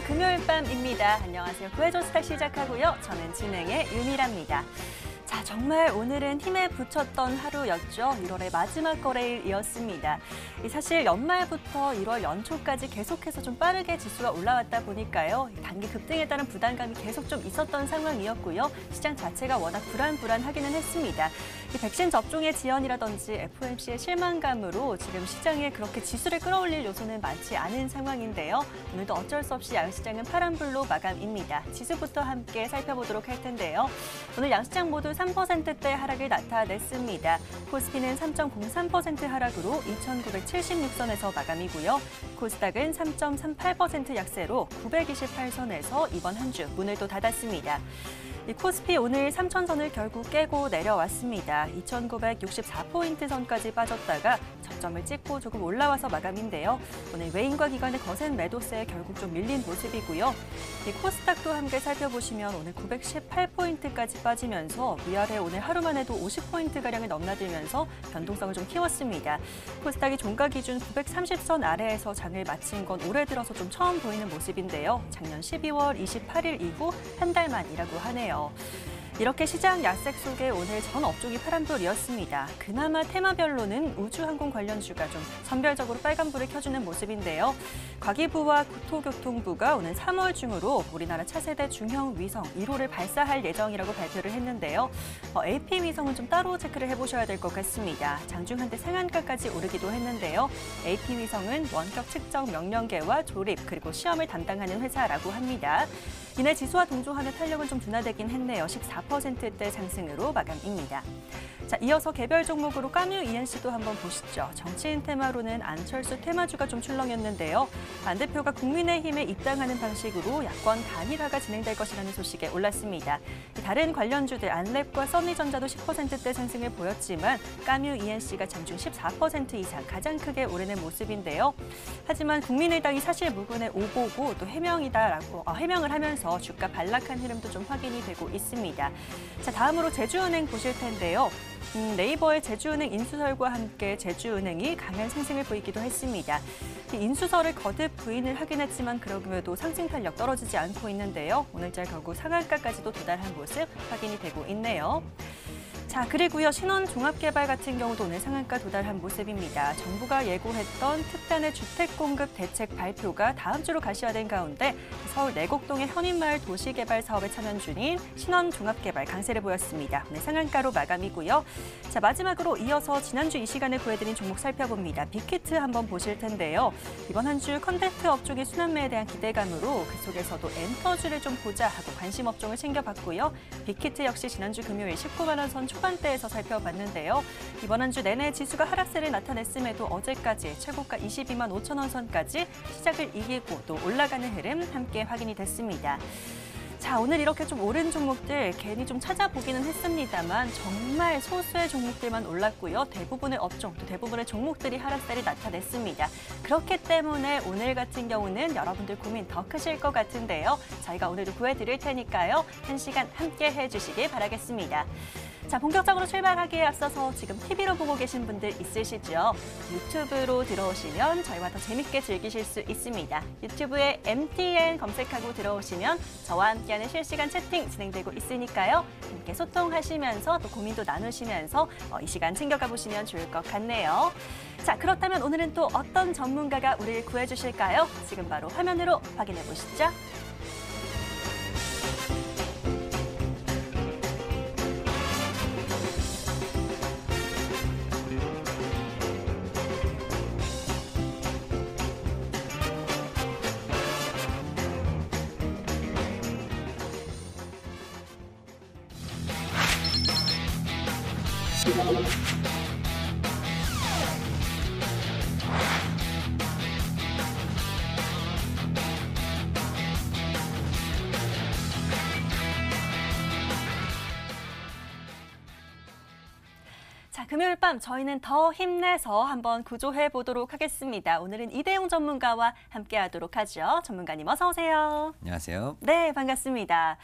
시간 금요일 밤입니다. 안녕하세요. 구해줘 스타 시작하고요. 저는 진행의 윤희라입니다. 자, 정말 오늘은 힘에 부쳤던 하루였죠. 1월의 마지막 거래일이었습니다. 사실 연말부터 1월 연초까지 계속해서 좀 빠르게 지수가 올라왔다 보니까요. 단기 급등에 따른 부담감이 계속 좀 있었던 상황이었고요. 시장 자체가 워낙 불안하기는 했습니다. 이 백신 접종의 지연이라든지 FOMC의 실망감으로 지금 시장에 그렇게 지수를 끌어올릴 요소는 많지 않은 상황인데요. 오늘도 어쩔 수 없이 양시장은 파란불로 마감입니다. 지수부터 함께 살펴보도록 할 텐데요. 오늘 양시장 모두 3%대 하락을 나타냈습니다. 코스피는 3.03% 하락으로 2,976선에서 마감이고요. 코스닥은 3.38% 약세로 928선에서 이번 한 주 문을 또 닫았습니다. 이 코스피 오늘 3,000선을 결국 깨고 내려왔습니다. 2,964포인트 선까지 빠졌다가 저점을 찍고 조금 올라와서 마감인데요. 오늘 외인과 기관의 거센 매도세에 결국 좀 밀린 모습이고요. 이 코스닥도 함께 살펴보시면 오늘 918포인트까지 빠지면서 위아래 오늘 하루만 해도 50포인트가량을 넘나들면서 변동성을 좀 키웠습니다. 코스닥이 종가 기준 930선 아래에서 장을 마친 건 올해 들어서 좀 처음 보이는 모습인데요. 작년 12월 28일 이후 한 달 만이라고 하네요. 이렇게 시장 야색 속에 오늘 전 업종이 파란불이었습니다. 그나마 테마별로는 우주항공 관련주가 좀 선별적으로 빨간불을 켜주는 모습인데요. 과기부와 국토교통부가 오늘 3월 중으로 우리나라 차세대 중형 위성 1호를 발사할 예정이라고 발표를 했는데요. AP 위성은 좀 따로 체크를 해보셔야 될 것 같습니다. 장중 한때 상한가까지 오르기도 했는데요. AP 위성은 원격 측정 명령계와 조립 그리고 시험을 담당하는 회사라고 합니다. 이날 지수와 동조하는 탄력은 좀 둔화되긴 했네요. 14%대 상승으로 마감입니다. 자, 이어서 개별 종목으로 까뮤 ENC도 한번 보시죠. 정치인 테마로는 안철수 테마주가 좀 출렁였는데요. 안 대표가 국민의힘에 입당하는 방식으로 야권 단일화가 진행될 것이라는 소식에 올랐습니다. 다른 관련주들 안랩과 써니전자도 10%대 상승을 보였지만 까뮤 ENC가 장중 14% 이상 가장 크게 오르는 모습인데요. 하지만 국민의당이 사실 무근의 오보고 또 해명을 하면서 주가 반락한 흐름도 좀 확인이 되고 있습니다. 자, 다음으로 제주은행 보실 텐데요. 네이버의 제주은행 인수설과 함께 제주은행이 강한 상승을 보이기도 했습니다. 인수설을 거듭 부인을 하긴 했지만 그럼에도 상승 탄력 떨어지지 않고 있는데요. 오늘자 결국 상한가까지도 도달한 모습 확인이 되고 있네요. 자, 그리고요. 신원종합개발 같은 경우도 오늘 상한가 도달한 모습입니다. 정부가 예고했던 특단의 주택공급 대책 발표가 다음 주로 가시화된 가운데 서울 내곡동의 현인마을 도시개발 사업에 참여 중인 신원종합개발 강세를 보였습니다. 오늘 상한가로 마감이고요. 자, 마지막으로 이어서 지난주 이 시간에 구해드린 종목 살펴봅니다. 빅히트 한번 보실 텐데요. 이번 한 주 컨텐츠 업종의 순환매에 대한 기대감으로 그 속에서도 엔터주를 좀 보자 하고 관심 업종을 챙겨봤고요. 빅히트 역시 지난주 금요일 19만 원 선 초반대에서 살펴봤는데요. 이번 한 주 내내 지수가 하락세를 나타냈음에도 어제까지 최고가 22만 5천 원 선까지 시작을 이기고 또 올라가는 흐름 함께 확인이 됐습니다. 자, 오늘 이렇게 좀 오른 종목들 괜히 좀 찾아보기는 했습니다만 정말 소수의 종목들만 올랐고요. 대부분의 업종, 또 대부분의 종목들이 하락세를 나타냈습니다. 그렇기 때문에 오늘 같은 경우는 여러분들 고민 더 크실 것 같은데요. 저희가 오늘도 구해드릴 테니까요. 1시간 함께 해주시길 바라겠습니다. 자, 본격적으로 출발하기에 앞서서 지금 TV로 보고 계신 분들 있으시죠? 유튜브로 들어오시면 저희와 더 재밌게 즐기실 수 있습니다. 유튜브에 MTN 검색하고 들어오시면 저와 함께하는 실시간 채팅 진행되고 있으니까요. 함께 소통하시면서 또 고민도 나누시면서 이 시간 챙겨가 보시면 좋을 것 같네요. 자, 그렇다면 오늘은 또 어떤 전문가가 우리를 구해주실까요? 지금 바로 화면으로 확인해 보시죠. 금요일 밤 저희는 더 힘내서 한번 구조해 보도록 하겠습니다. 오늘은 이대용 전문가와 함께 하도록 하죠. 전문가님 어서 오세요. 안녕하세요. 네, 반갑습니다.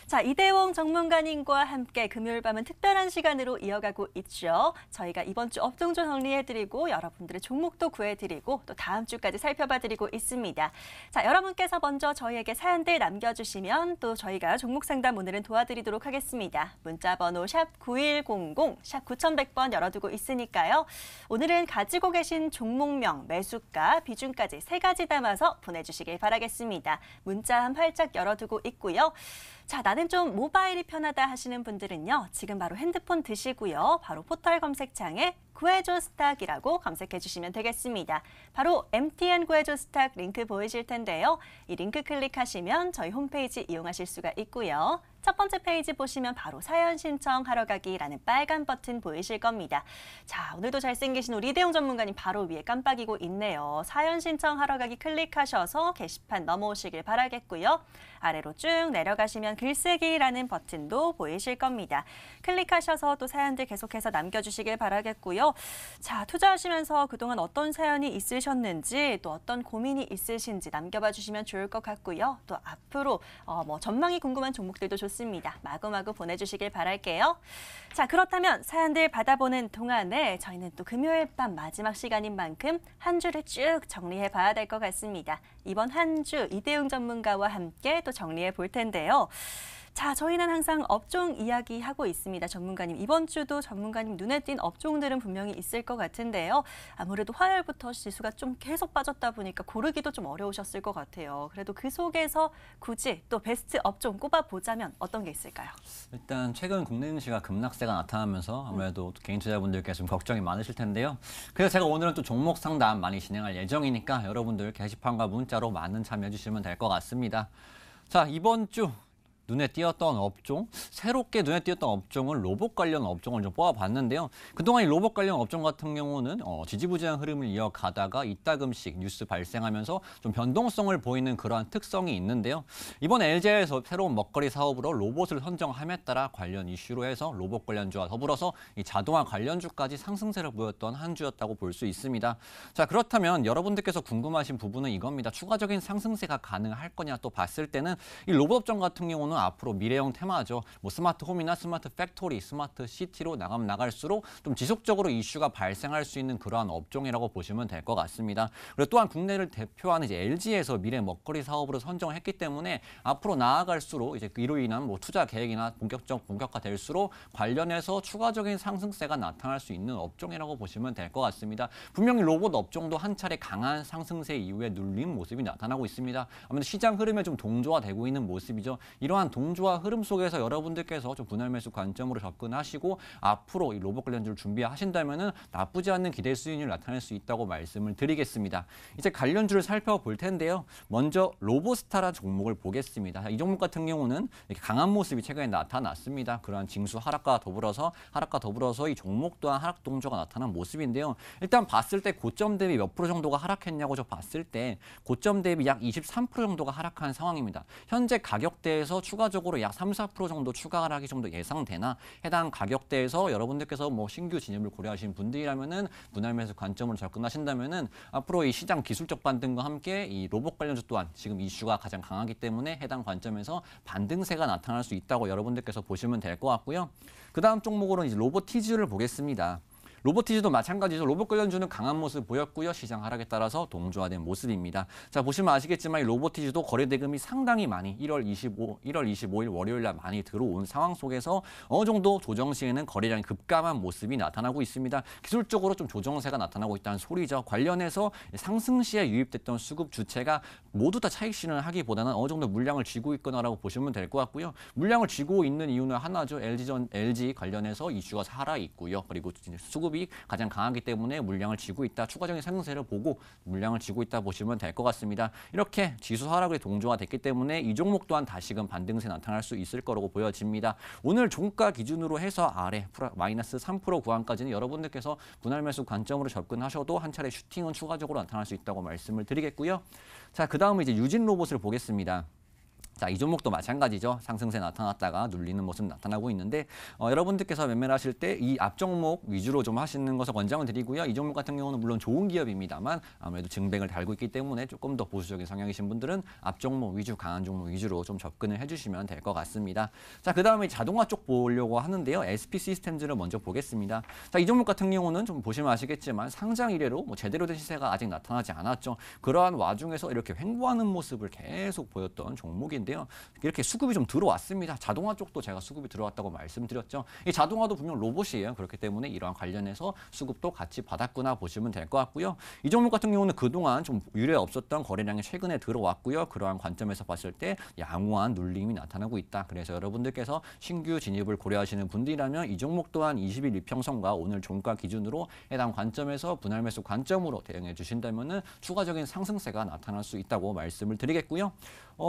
자, 이대용 전문가님과 함께 금요일 밤은 특별한 시간으로 이어가고 있죠. 저희가 이번 주 업종조 정리해드리고 여러분들의 종목도 구해드리고 또 다음 주까지 살펴봐드리고 있습니다. 자, 여러분께서 먼저 저희에게 사연들 남겨주시면 또 저희가 종목 상담 오늘은 도와드리도록 하겠습니다. 문자번호 샵 9100, 샵 9100번 열어두고 있으니까요. 오늘은 가지고 계신 종목명, 매수가, 비중까지 3가지 담아서 보내주시길 바라겠습니다. 문자 한 활짝 열어두고 있고요. 자, 나는 좀 모바일이 편하다 하시는 분들은요. 지금 바로 핸드폰 드시고요. 바로 포털 검색창에 구해줘 스탁이라고 검색해 주시면 되겠습니다. 바로 MTN 구해줘 스탁 링크 보이실 텐데요. 이 링크 클릭하시면 저희 홈페이지 이용하실 수가 있고요. 첫 번째 페이지 보시면 바로 사연 신청하러 가기라는 빨간 버튼 보이실 겁니다. 자, 오늘도 잘생기신 우리 이대용 전문가님 바로 위에 깜빡이고 있네요. 사연 신청하러 가기 클릭하셔서 게시판 넘어오시길 바라겠고요. 아래로 쭉 내려가시면 글쓰기라는 버튼도 보이실 겁니다. 클릭하셔서 또 사연들 계속해서 남겨주시길 바라겠고요. 자, 투자하시면서 그동안 어떤 사연이 있으셨는지 또 어떤 고민이 있으신지 남겨봐 주시면 좋을 것 같고요. 또 앞으로 전망이 궁금한 종목들도 좋습니다. 마구마구 보내주시길 바랄게요. 자, 그렇다면 사연들 받아보는 동안에 저희는 또 금요일 밤 마지막 시간인 만큼 한 주를 쭉 정리해 봐야 될 것 같습니다. 이번 한 주 이대용 전문가와 함께 또 정리해 볼 텐데요. 자, 저희는 항상 업종 이야기하고 있습니다. 전문가님, 이번 주도 전문가님 눈에 띈 업종들은 분명히 있을 것 같은데요. 아무래도 화요일부터 지수가 좀 계속 빠졌다 보니까 고르기도 좀 어려우셨을 것 같아요. 그래도 그 속에서 굳이 또 베스트 업종 꼽아보자면 어떤 게 있을까요? 일단 최근 국내 증시가 급락세가 나타나면서 아무래도 개인 투자자분들께 좀 걱정이 많으실 텐데요. 그래서 제가 오늘은 또 종목 상담 많이 진행할 예정이니까 여러분들 게시판과 문자로 많은 참여해 주시면 될 것 같습니다. 자, 이번 주 눈에 띄었던 업종, 새롭게 눈에 띄었던 업종은 로봇 관련 업종을 좀 뽑아봤는데요. 그동안 이 로봇 관련 업종 같은 경우는 지지부진한 흐름을 이어가다가 이따금씩 뉴스 발생하면서 좀 변동성을 보이는 그러한 특성이 있는데요. 이번 LG에서 새로운 먹거리 사업으로 로봇을 선정함에 따라 관련 이슈로 해서 로봇 관련주와 더불어서 이 자동화 관련주까지 상승세를 보였던 한 주였다고 볼 수 있습니다. 자, 그렇다면 여러분들께서 궁금하신 부분은 이겁니다. 추가적인 상승세가 가능할 거냐 또 봤을 때는 이 로봇 업종 같은 경우는 앞으로 미래형 테마죠. 스마트 홈이나 스마트 팩토리, 스마트 시티로 나갈수록 좀 지속적으로 이슈가 발생할 수 있는 그러한 업종이라고 보시면 될 것 같습니다. 그리고 또한 국내를 대표하는 이제 LG에서 미래 먹거리 사업으로 선정했기 때문에 앞으로 나아갈수록 이제 이로 인한 투자 계획이나 본격화될수록 관련해서 추가적인 상승세가 나타날 수 있는 업종이라고 보시면 될 것 같습니다. 분명히 로봇 업종도 한 차례 강한 상승세 이후에 눌린 모습이 나타나고 있습니다. 아무래도 시장 흐름에 좀 동조화되고 있는 모습이죠. 이러한 동조화 흐름 속에서 여러분들께서 좀 분할 매수 관점으로 접근하시고 앞으로 이 로봇 관련주를 준비하신다면은 나쁘지 않은 기대 수익률을 나타낼 수 있다고 말씀을 드리겠습니다. 이제 관련주를 살펴볼 텐데요. 먼저 로보스타라는 종목을 보겠습니다. 이 종목 같은 경우는 이렇게 강한 모습이 최근에 나타났습니다. 그러한 징수 하락과 더불어서 이 종목 또한 하락 동조가 나타난 모습인데요. 일단 봤을 때 고점 대비 몇 프로 정도가 하락했냐고 봤을 때 고점 대비 약 23% 정도가 하락한 상황입니다. 현재 가격대에서 추가적으로 약 3, 4% 정도 추가 하락이 좀 더 예상되나 해당 가격대에서 여러분들께서 신규 진입을 고려하신 분들이라면은 분할 매수 관점으로 접근하신다면은 앞으로 이 시장 기술적 반등과 함께 이 로봇 관련주 또한 지금 이슈가 가장 강하기 때문에 해당 관점에서 반등세가 나타날 수 있다고 여러분들께서 보시면 될 것 같고요. 그 다음 종목으로는 이제 로보티즈를 보겠습니다. 로보티즈도 마찬가지죠. 로봇 관련주는 강한 모습 보였고요. 시장 하락에 따라서 동조화된 모습입니다. 자, 보시면 아시겠지만 이 로보티즈도 거래 대금이 상당히 많이 1월 25일 월요일 날 많이 들어온 상황 속에서 어느 정도 조정 시에는 거래량이 급감한 모습이 나타나고 있습니다. 기술적으로 좀 조정세가 나타나고 있다는 소리죠. 관련해서 상승 시에 유입됐던 수급 주체가 모두 다 차익 실현을 하기보다는 어느 정도 물량을 쥐고 있거나라고 보시면 될 것 같고요. 물량을 쥐고 있는 이유는 하나죠. LG 관련해서 이슈가 살아 있고요. 그리고 수급이 가장 강하기 때문에 물량을 쥐고 있다. 추가적인 상승세를 보고 물량을 쥐고 있다 보시면 될 것 같습니다. 이렇게 지수 하락에 동조가 됐기 때문에 이 종목 또한 다시금 반등세 나타날 수 있을 거라고 보여집니다. 오늘 종가 기준으로 해서 아래 마이너스 3% 구간까지는 여러분들께서 분할 매수 관점으로 접근하셔도 한 차례 슈팅은 추가적으로 나타날 수 있다고 말씀을 드리겠고요. 자, 그 다음은 이제 유진 로봇을 보겠습니다. 자, 이 종목도 마찬가지죠. 상승세 나타났다가 눌리는 모습 나타나고 있는데 여러분들께서 매매를 하실 때 이 앞 종목 위주로 좀 하시는 것을 권장을 드리고요. 이 종목 같은 경우는 물론 좋은 기업입니다만 아무래도 증백을 달고 있기 때문에 조금 더 보수적인 성향이신 분들은 앞 종목 위주, 강한 종목 위주로 좀 접근을 해주시면 될 것 같습니다. 자, 그다음에 자동화 쪽 보려고 하는데요. SP 시스템즈를 먼저 보겠습니다. 자, 이 종목 같은 경우는 좀 보시면 아시겠지만 상장 이래로 뭐 제대로 된 시세가 아직 나타나지 않았죠. 그러한 와중에서 이렇게 횡보하는 모습을 계속 보였던 종목인데 이렇게 수급이 좀 들어왔습니다. 자동화 쪽도 제가 수급이 들어왔다고 말씀드렸죠. 이 자동화도 분명 로봇이에요. 그렇기 때문에 이러한 관련해서 수급도 같이 받았구나 보시면 될 것 같고요. 이 종목 같은 경우는 그동안 좀 유례 없었던 거래량이 최근에 들어왔고요. 그러한 관점에서 봤을 때 양호한 눌림이 나타나고 있다. 그래서 여러분들께서 신규 진입을 고려하시는 분들이라면 이 종목 또한 20일 이평선과 오늘 종가 기준으로 해당 관점에서 분할 매수 관점으로 대응해 주신다면 추가적인 상승세가 나타날 수 있다고 말씀을 드리겠고요.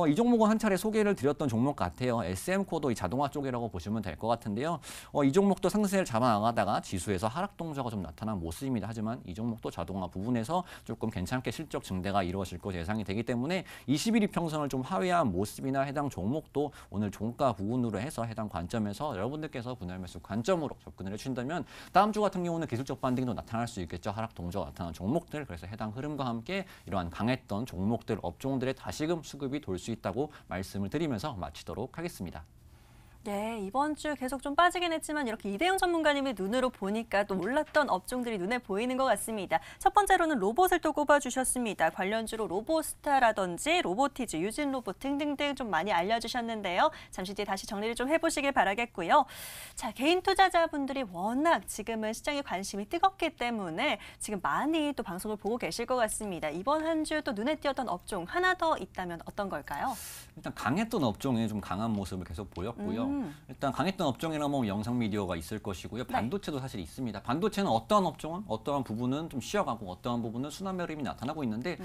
이 종목은 한 차례 소개를 드렸던 종목 같아요. SM코도 이 자동화 쪽이라고 보시면 될 것 같은데요. 이 종목도 상승세를 잡아나가다가 지수에서 하락 동조가 좀 나타난 모습입니다. 하지만 이 종목도 자동화 부분에서 조금 괜찮게 실적 증대가 이루어질 것 예상이 되기 때문에 21 이평선을 좀 하회한 모습이나 해당 종목도 오늘 종가 부분으로 해서 해당 관점에서 여러분들께서 분할 매수 관점으로 접근을 해주신다면 다음 주 같은 경우는 기술적 반등도 나타날 수 있겠죠. 하락 동조가 나타난 종목들. 그래서 해당 흐름과 함께 이러한 강했던 종목들, 업종들의 다시금 수급이 돌 수 있다고 말씀을 드리면서 마치도록 하겠습니다. 네, 이번 주 계속 좀 빠지긴 했지만 이렇게 이대영 전문가님의 눈으로 보니까 또 몰랐던 업종들이 눈에 보이는 것 같습니다. 첫 번째로는 로봇을 또 꼽아주셨습니다. 관련주로 로보스타라든지 로보티즈, 유진로봇 등등등 좀 많이 알려주셨는데요. 잠시 뒤에 다시 정리를 좀 해보시길 바라겠고요. 자, 개인 투자자분들이 워낙 지금은 시장에 관심이 뜨겁기 때문에 지금 많이 또 방송을 보고 계실 것 같습니다. 이번 한 주 또 눈에 띄었던 업종 하나 더 있다면 어떤 걸까요? 일단 강했던 업종에 좀 강한 모습을 계속 보였고요. 일단 강했던 업종이라면 영상 미디어가 있을 것이고요. 반도체도 사실 있습니다. 반도체는 어떠한 업종은 어떠한 부분은 좀 쉬어가고 어떠한 부분은 순환매 흐름이 나타나고 있는데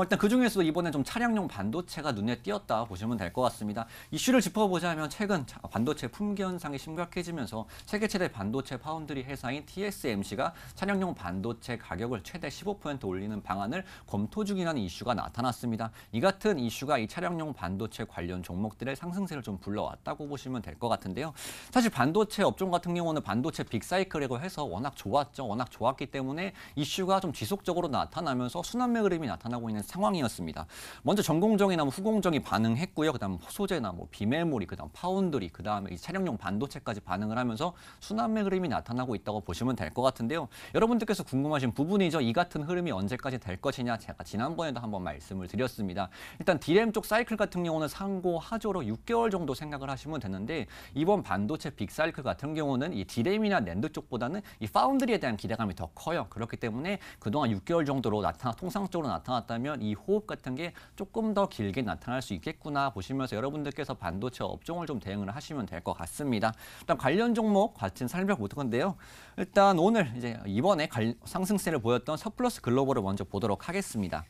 일단 그중에서도 이번에 좀 차량용 반도체가 눈에 띄었다 보시면 될 것 같습니다. 이슈를 짚어보자면 최근 반도체 품귀 현상이 심각해지면서 세계 최대 반도체 파운드리 회사인 TSMC가 차량용 반도체 가격을 최대 15% 올리는 방안을 검토 중이라는 이슈가 나타났습니다. 이 같은 이슈가 이 차량용 반도체 관련 종목들의 상승세를 좀 불러왔다고 보시면 될 것 같은데요. 사실 반도체 업종 같은 경우는 반도체 빅사이클이라고 해서 워낙 좋았죠. 워낙 좋았기 때문에 이슈가 좀 지속적으로 나타나면서 순환매 흐름이 나타나고 있는 상황이었습니다. 먼저 전공정이나 후공정이 반응했고요. 그다음 소재나 비메모리, 그다음 파운드리, 그다음에 이 차량용 반도체까지 반응을 하면서 순환매 흐름이 나타나고 있다고 보시면 될 것 같은데요. 여러분들께서 궁금하신 부분이죠. 이 같은 흐름이 언제까지 될 것이냐. 제가 지난번에도 한번 말씀을 드렸습니다. 일단 D램 쪽 사이클 같은 경우는 상고 하저로 6개월 정도 생각을 하시면 되는데 이번 반도체 빅사이클 같은 경우는 이 D램이나 낸드 쪽보다는 이 파운드리에 대한 기대감이 더 커요. 그렇기 때문에 그동안 6개월 정도로 통상적으로 나타났다면 이 호흡 같은 게 조금 더 길게 나타날 수 있겠구나 보시면서 여러분들께서 반도체 업종을 좀 대응을 하시면 될 것 같습니다. 일단 관련 종목 같은 살펴볼 건데요. 일단 오늘 이번에 상승세를 보였던 서플러스 글로벌을 먼저 보도록 하겠습니다.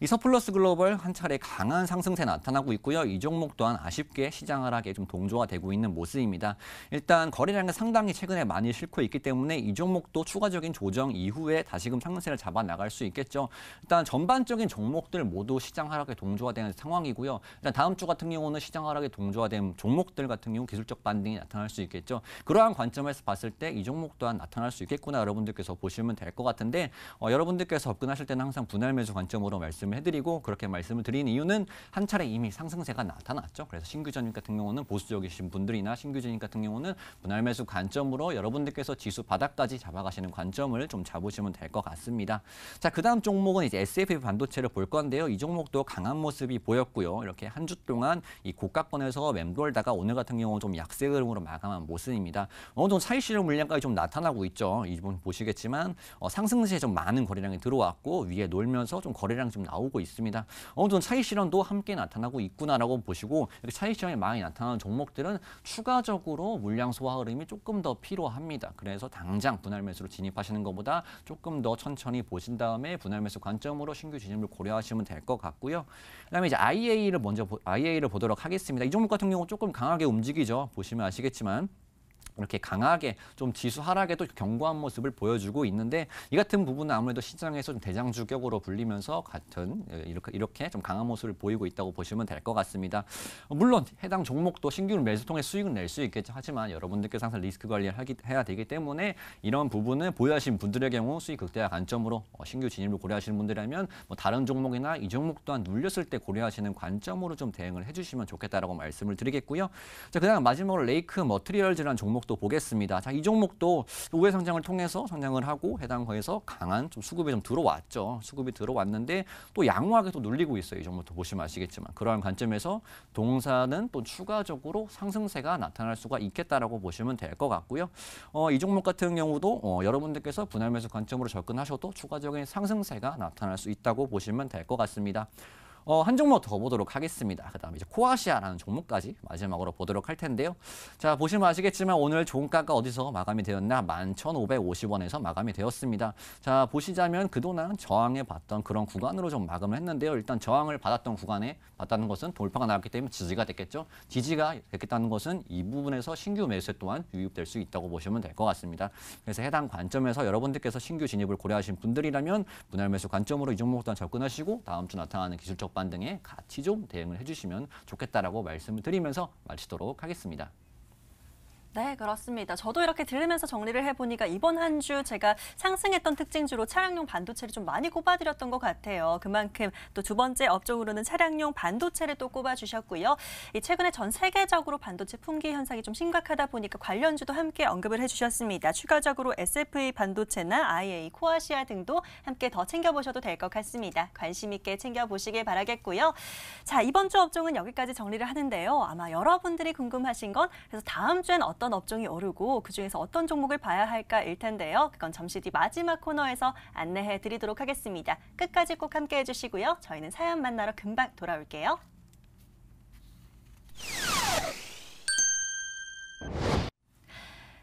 이 서플러스 글로벌 한 차례 강한 상승세 나타나고 있고요. 이 종목 또한 아쉽게 시장 하락에 좀 동조가 되고 있는 모습입니다. 일단 거래량이 상당히 최근에 많이 싣고 있기 때문에 이 종목도 추가적인 조정 이후에 다시금 상승세를 잡아 나갈 수 있겠죠. 일단 전반적인 종목들 모두 시장 하락에 동조가 되는 상황이고요. 일단 다음 주 같은 경우는 시장 하락에 동조가 된 종목들 같은 경우 기술적 반등이 나타날 수 있겠죠. 그러한 관점에서 봤을 때 이 종목 또한 나타날 수 있겠구나 여러분들께서 보시면 될 것 같은데 여러분들께서 접근하실 때는 항상 분할 매수 관점으로 해드리고 그렇게 말씀을 드린 이유는 한 차례 이미 상승세가 나타났죠. 그래서 신규 전입 같은 경우는 보수적이신 분들이나 신규 전입 같은 경우는 분할 매수 관점으로 여러분들께서 지수 바닥까지 잡아가시는 관점을 좀 잡으시면 될 것 같습니다. 자, 그다음 종목은 이제 SFP 반도체를 볼 건데요. 이 종목도 강한 모습이 보였고요. 이렇게 한 주 동안 이 고가권에서 맴돌다가 오늘 같은 경우는 좀 약세 흐름으로 마감한 모습입니다. 어느 정도 차익 실현 물량까지 좀 나타나고 있죠. 이번 보시겠지만 상승세에 좀 많은 거래량이 들어왔고 위에 놀면서 좀 거래량 좀 나오고 있습니다. 어느 정도 차익 실현도 함께 나타나고 있구나라고 보시고 이렇게 차익 실현이 많이 나타나는 종목들은 추가적으로 물량 소화 흐름이 조금 더 필요합니다. 그래서 당장 분할 매수로 진입하시는 것보다 조금 더 천천히 보신 다음에 분할 매수 관점으로 신규 진입을 고려하시면 될 것 같고요. 그다음에 이제 IA를 보도록 하겠습니다. 이 종목 같은 경우 조금 강하게 움직이죠. 보시면 아시겠지만 이렇게 강하게 좀 지수 하락에도 견고한 모습을 보여주고 있는데 이 같은 부분은 아무래도 시장에서 좀 대장주격으로 불리면서 같은 이렇게 좀 강한 모습을 보이고 있다고 보시면 될 것 같습니다. 물론 해당 종목도 신규 매수 통해 수익은 낼 수 있겠죠. 하지만 여러분들께서 항상 리스크 관리를 해야 되기 때문에 이런 부분을 보유하신 분들의 경우 수익 극대화 관점으로 신규 진입을 고려하시는 분들이라면 뭐 다른 종목이나 이 종목 또한 눌렸을 때 고려하시는 관점으로 좀 대응을 해주시면 좋겠다라고 말씀을 드리겠고요. 자, 그다음 마지막으로 레이크 머티리얼즈라는 종목도 보겠습니다. 자, 이 종목도 우회 성장을 통해서 성장을 하고 해당 거에서 강한 좀 수급이 좀 들어왔죠. 수급이 들어왔는데 또 양호하게 또 눌리고 있어요. 이 종목도 보시면 아시겠지만 그러한 관점에서 동사는 또 추가적으로 상승세가 나타날 수가 있겠다라고 보시면 될 것 같고요. 이 종목 같은 경우도 여러분들께서 분할 매수 관점으로 접근하셔도 추가적인 상승세가 나타날 수 있다고 보시면 될 것 같습니다. 한 종목 더 보도록 하겠습니다. 그다음에 이제 코아시아라는 종목까지 마지막으로 보도록 할 텐데요. 자, 보시면 아시겠지만 오늘 종가가 어디서 마감이 되었나? 11,550원에서 마감이 되었습니다. 자, 보시자면 그동안 저항에 봤던 그런 구간으로 좀 마감을 했는데요. 일단 저항을 받았던 구간에 봤다는 것은 돌파가 나왔기 때문에 지지가 됐겠죠. 지지가 됐겠다는 것은 이 부분에서 신규 매수 또한 유입될 수 있다고 보시면 될 것 같습니다. 그래서 해당 관점에서 여러분들께서 신규 진입을 고려하신 분들이라면 분할 매수 관점으로 이 종목 또한 접근하시고 다음 주 나타나는 기술적 반등에 같이 좀 대응을 해주시면 좋겠다라고 말씀을 드리면서 마치도록 하겠습니다. 네, 그렇습니다. 저도 이렇게 들으면서 정리를 해보니까 이번 한 주 제가 상승했던 특징주로 차량용 반도체를 좀 많이 꼽아드렸던 것 같아요. 그만큼 또 두 번째 업종으로는 차량용 반도체를 또 꼽아주셨고요. 최근에 전 세계적으로 반도체 품귀 현상이 좀 심각하다 보니까 관련주도 함께 언급을 해주셨습니다. 추가적으로 SFA 반도체나 IA, 코아시아 등도 함께 더 챙겨보셔도 될 것 같습니다. 관심 있게 챙겨보시길 바라겠고요. 자, 이번 주 업종은 여기까지 정리를 하는데요. 아마 여러분들이 궁금하신 건 그래서 다음 주엔 어떤 업종이 오르고 그중에서 어떤 종목을 봐야 할까일 텐데요. 그건 잠시 뒤 마지막 코너에서 안내해 드리도록 하겠습니다. 끝까지 꼭 함께해 주시고요. 저희는 사연 만나러 금방 돌아올게요.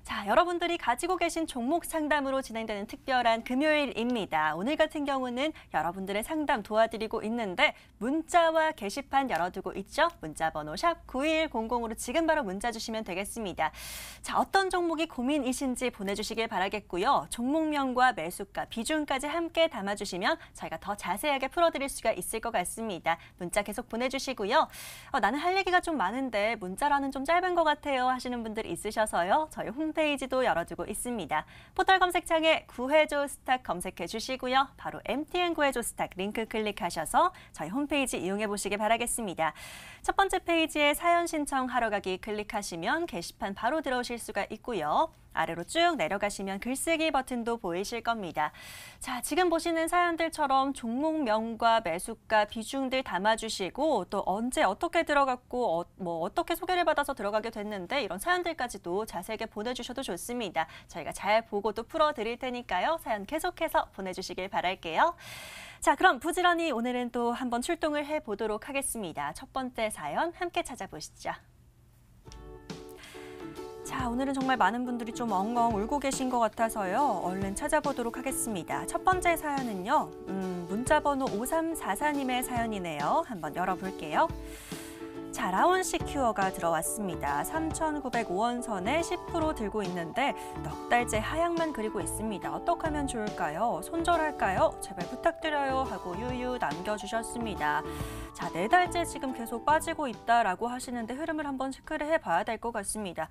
자, 여러분들이 가지고 계신 종목 상담으로 진행되는 특별한 금요일입니다. 오늘 같은 경우는 여러분들의 상담 도와드리고 있는데 문자와 게시판 열어두고 있죠? 문자 번호 샵 9100으로 지금 바로 문자 주시면 되겠습니다. 자, 어떤 종목이 고민이신지 보내주시길 바라겠고요. 종목명과 매수가, 비중까지 함께 담아주시면 저희가 더 자세하게 풀어드릴 수가 있을 것 같습니다. 문자 계속 보내주시고요. 나는 할 얘기가 좀 많은데 문자로는 좀 짧은 것 같아요 하시는 분들이 있으셔서요. 저희 홈페이지도 열어두고 있습니다. 포털 검색창에 구해줘 스탁 검색해 주시고요. 바로 MTN 구해줘 스탁 링크 클릭하셔서 저희 홈페이지 이용해 보시길 바라겠습니다. 첫 번째 페이지에 사연 신청하러 가기 클릭하시면 게시판 바로 들어오실 수가 있고요. 아래로 쭉 내려가시면 글쓰기 버튼도 보이실 겁니다. 자, 지금 보시는 사연들처럼 종목명과 매수가, 비중들 담아주시고 또 언제 어떻게 들어갔고 어떻게 소개를 받아서 들어가게 됐는데 이런 사연들까지도 자세하게 보내주셔도 좋습니다. 저희가 잘 보고 또 풀어드릴 테니까요. 사연 계속해서 보내주시길 바랄게요. 자, 그럼 부지런히 오늘은 또 한번 출동을 해보도록 하겠습니다. 첫 번째 사연 함께 찾아보시죠. 자, 오늘은 정말 많은 분들이 좀 엉엉 울고 계신 것 같아서요. 얼른 찾아보도록 하겠습니다. 첫 번째 사연은요. 문자번호 5344님의 사연이네요. 한번 열어볼게요. 자, 라온시큐어가 들어왔습니다. 3,905원 선에 10% 들고 있는데 넉 달째 하향만 그리고 있습니다. 어떻게 하면 좋을까요? 손절할까요? 제발 부탁드려요 하고 유유 남겨주셨습니다. 자, 4달째 지금 계속 빠지고 있다라고 하시는데 흐름을 한번 체크를 해봐야 될 것 같습니다.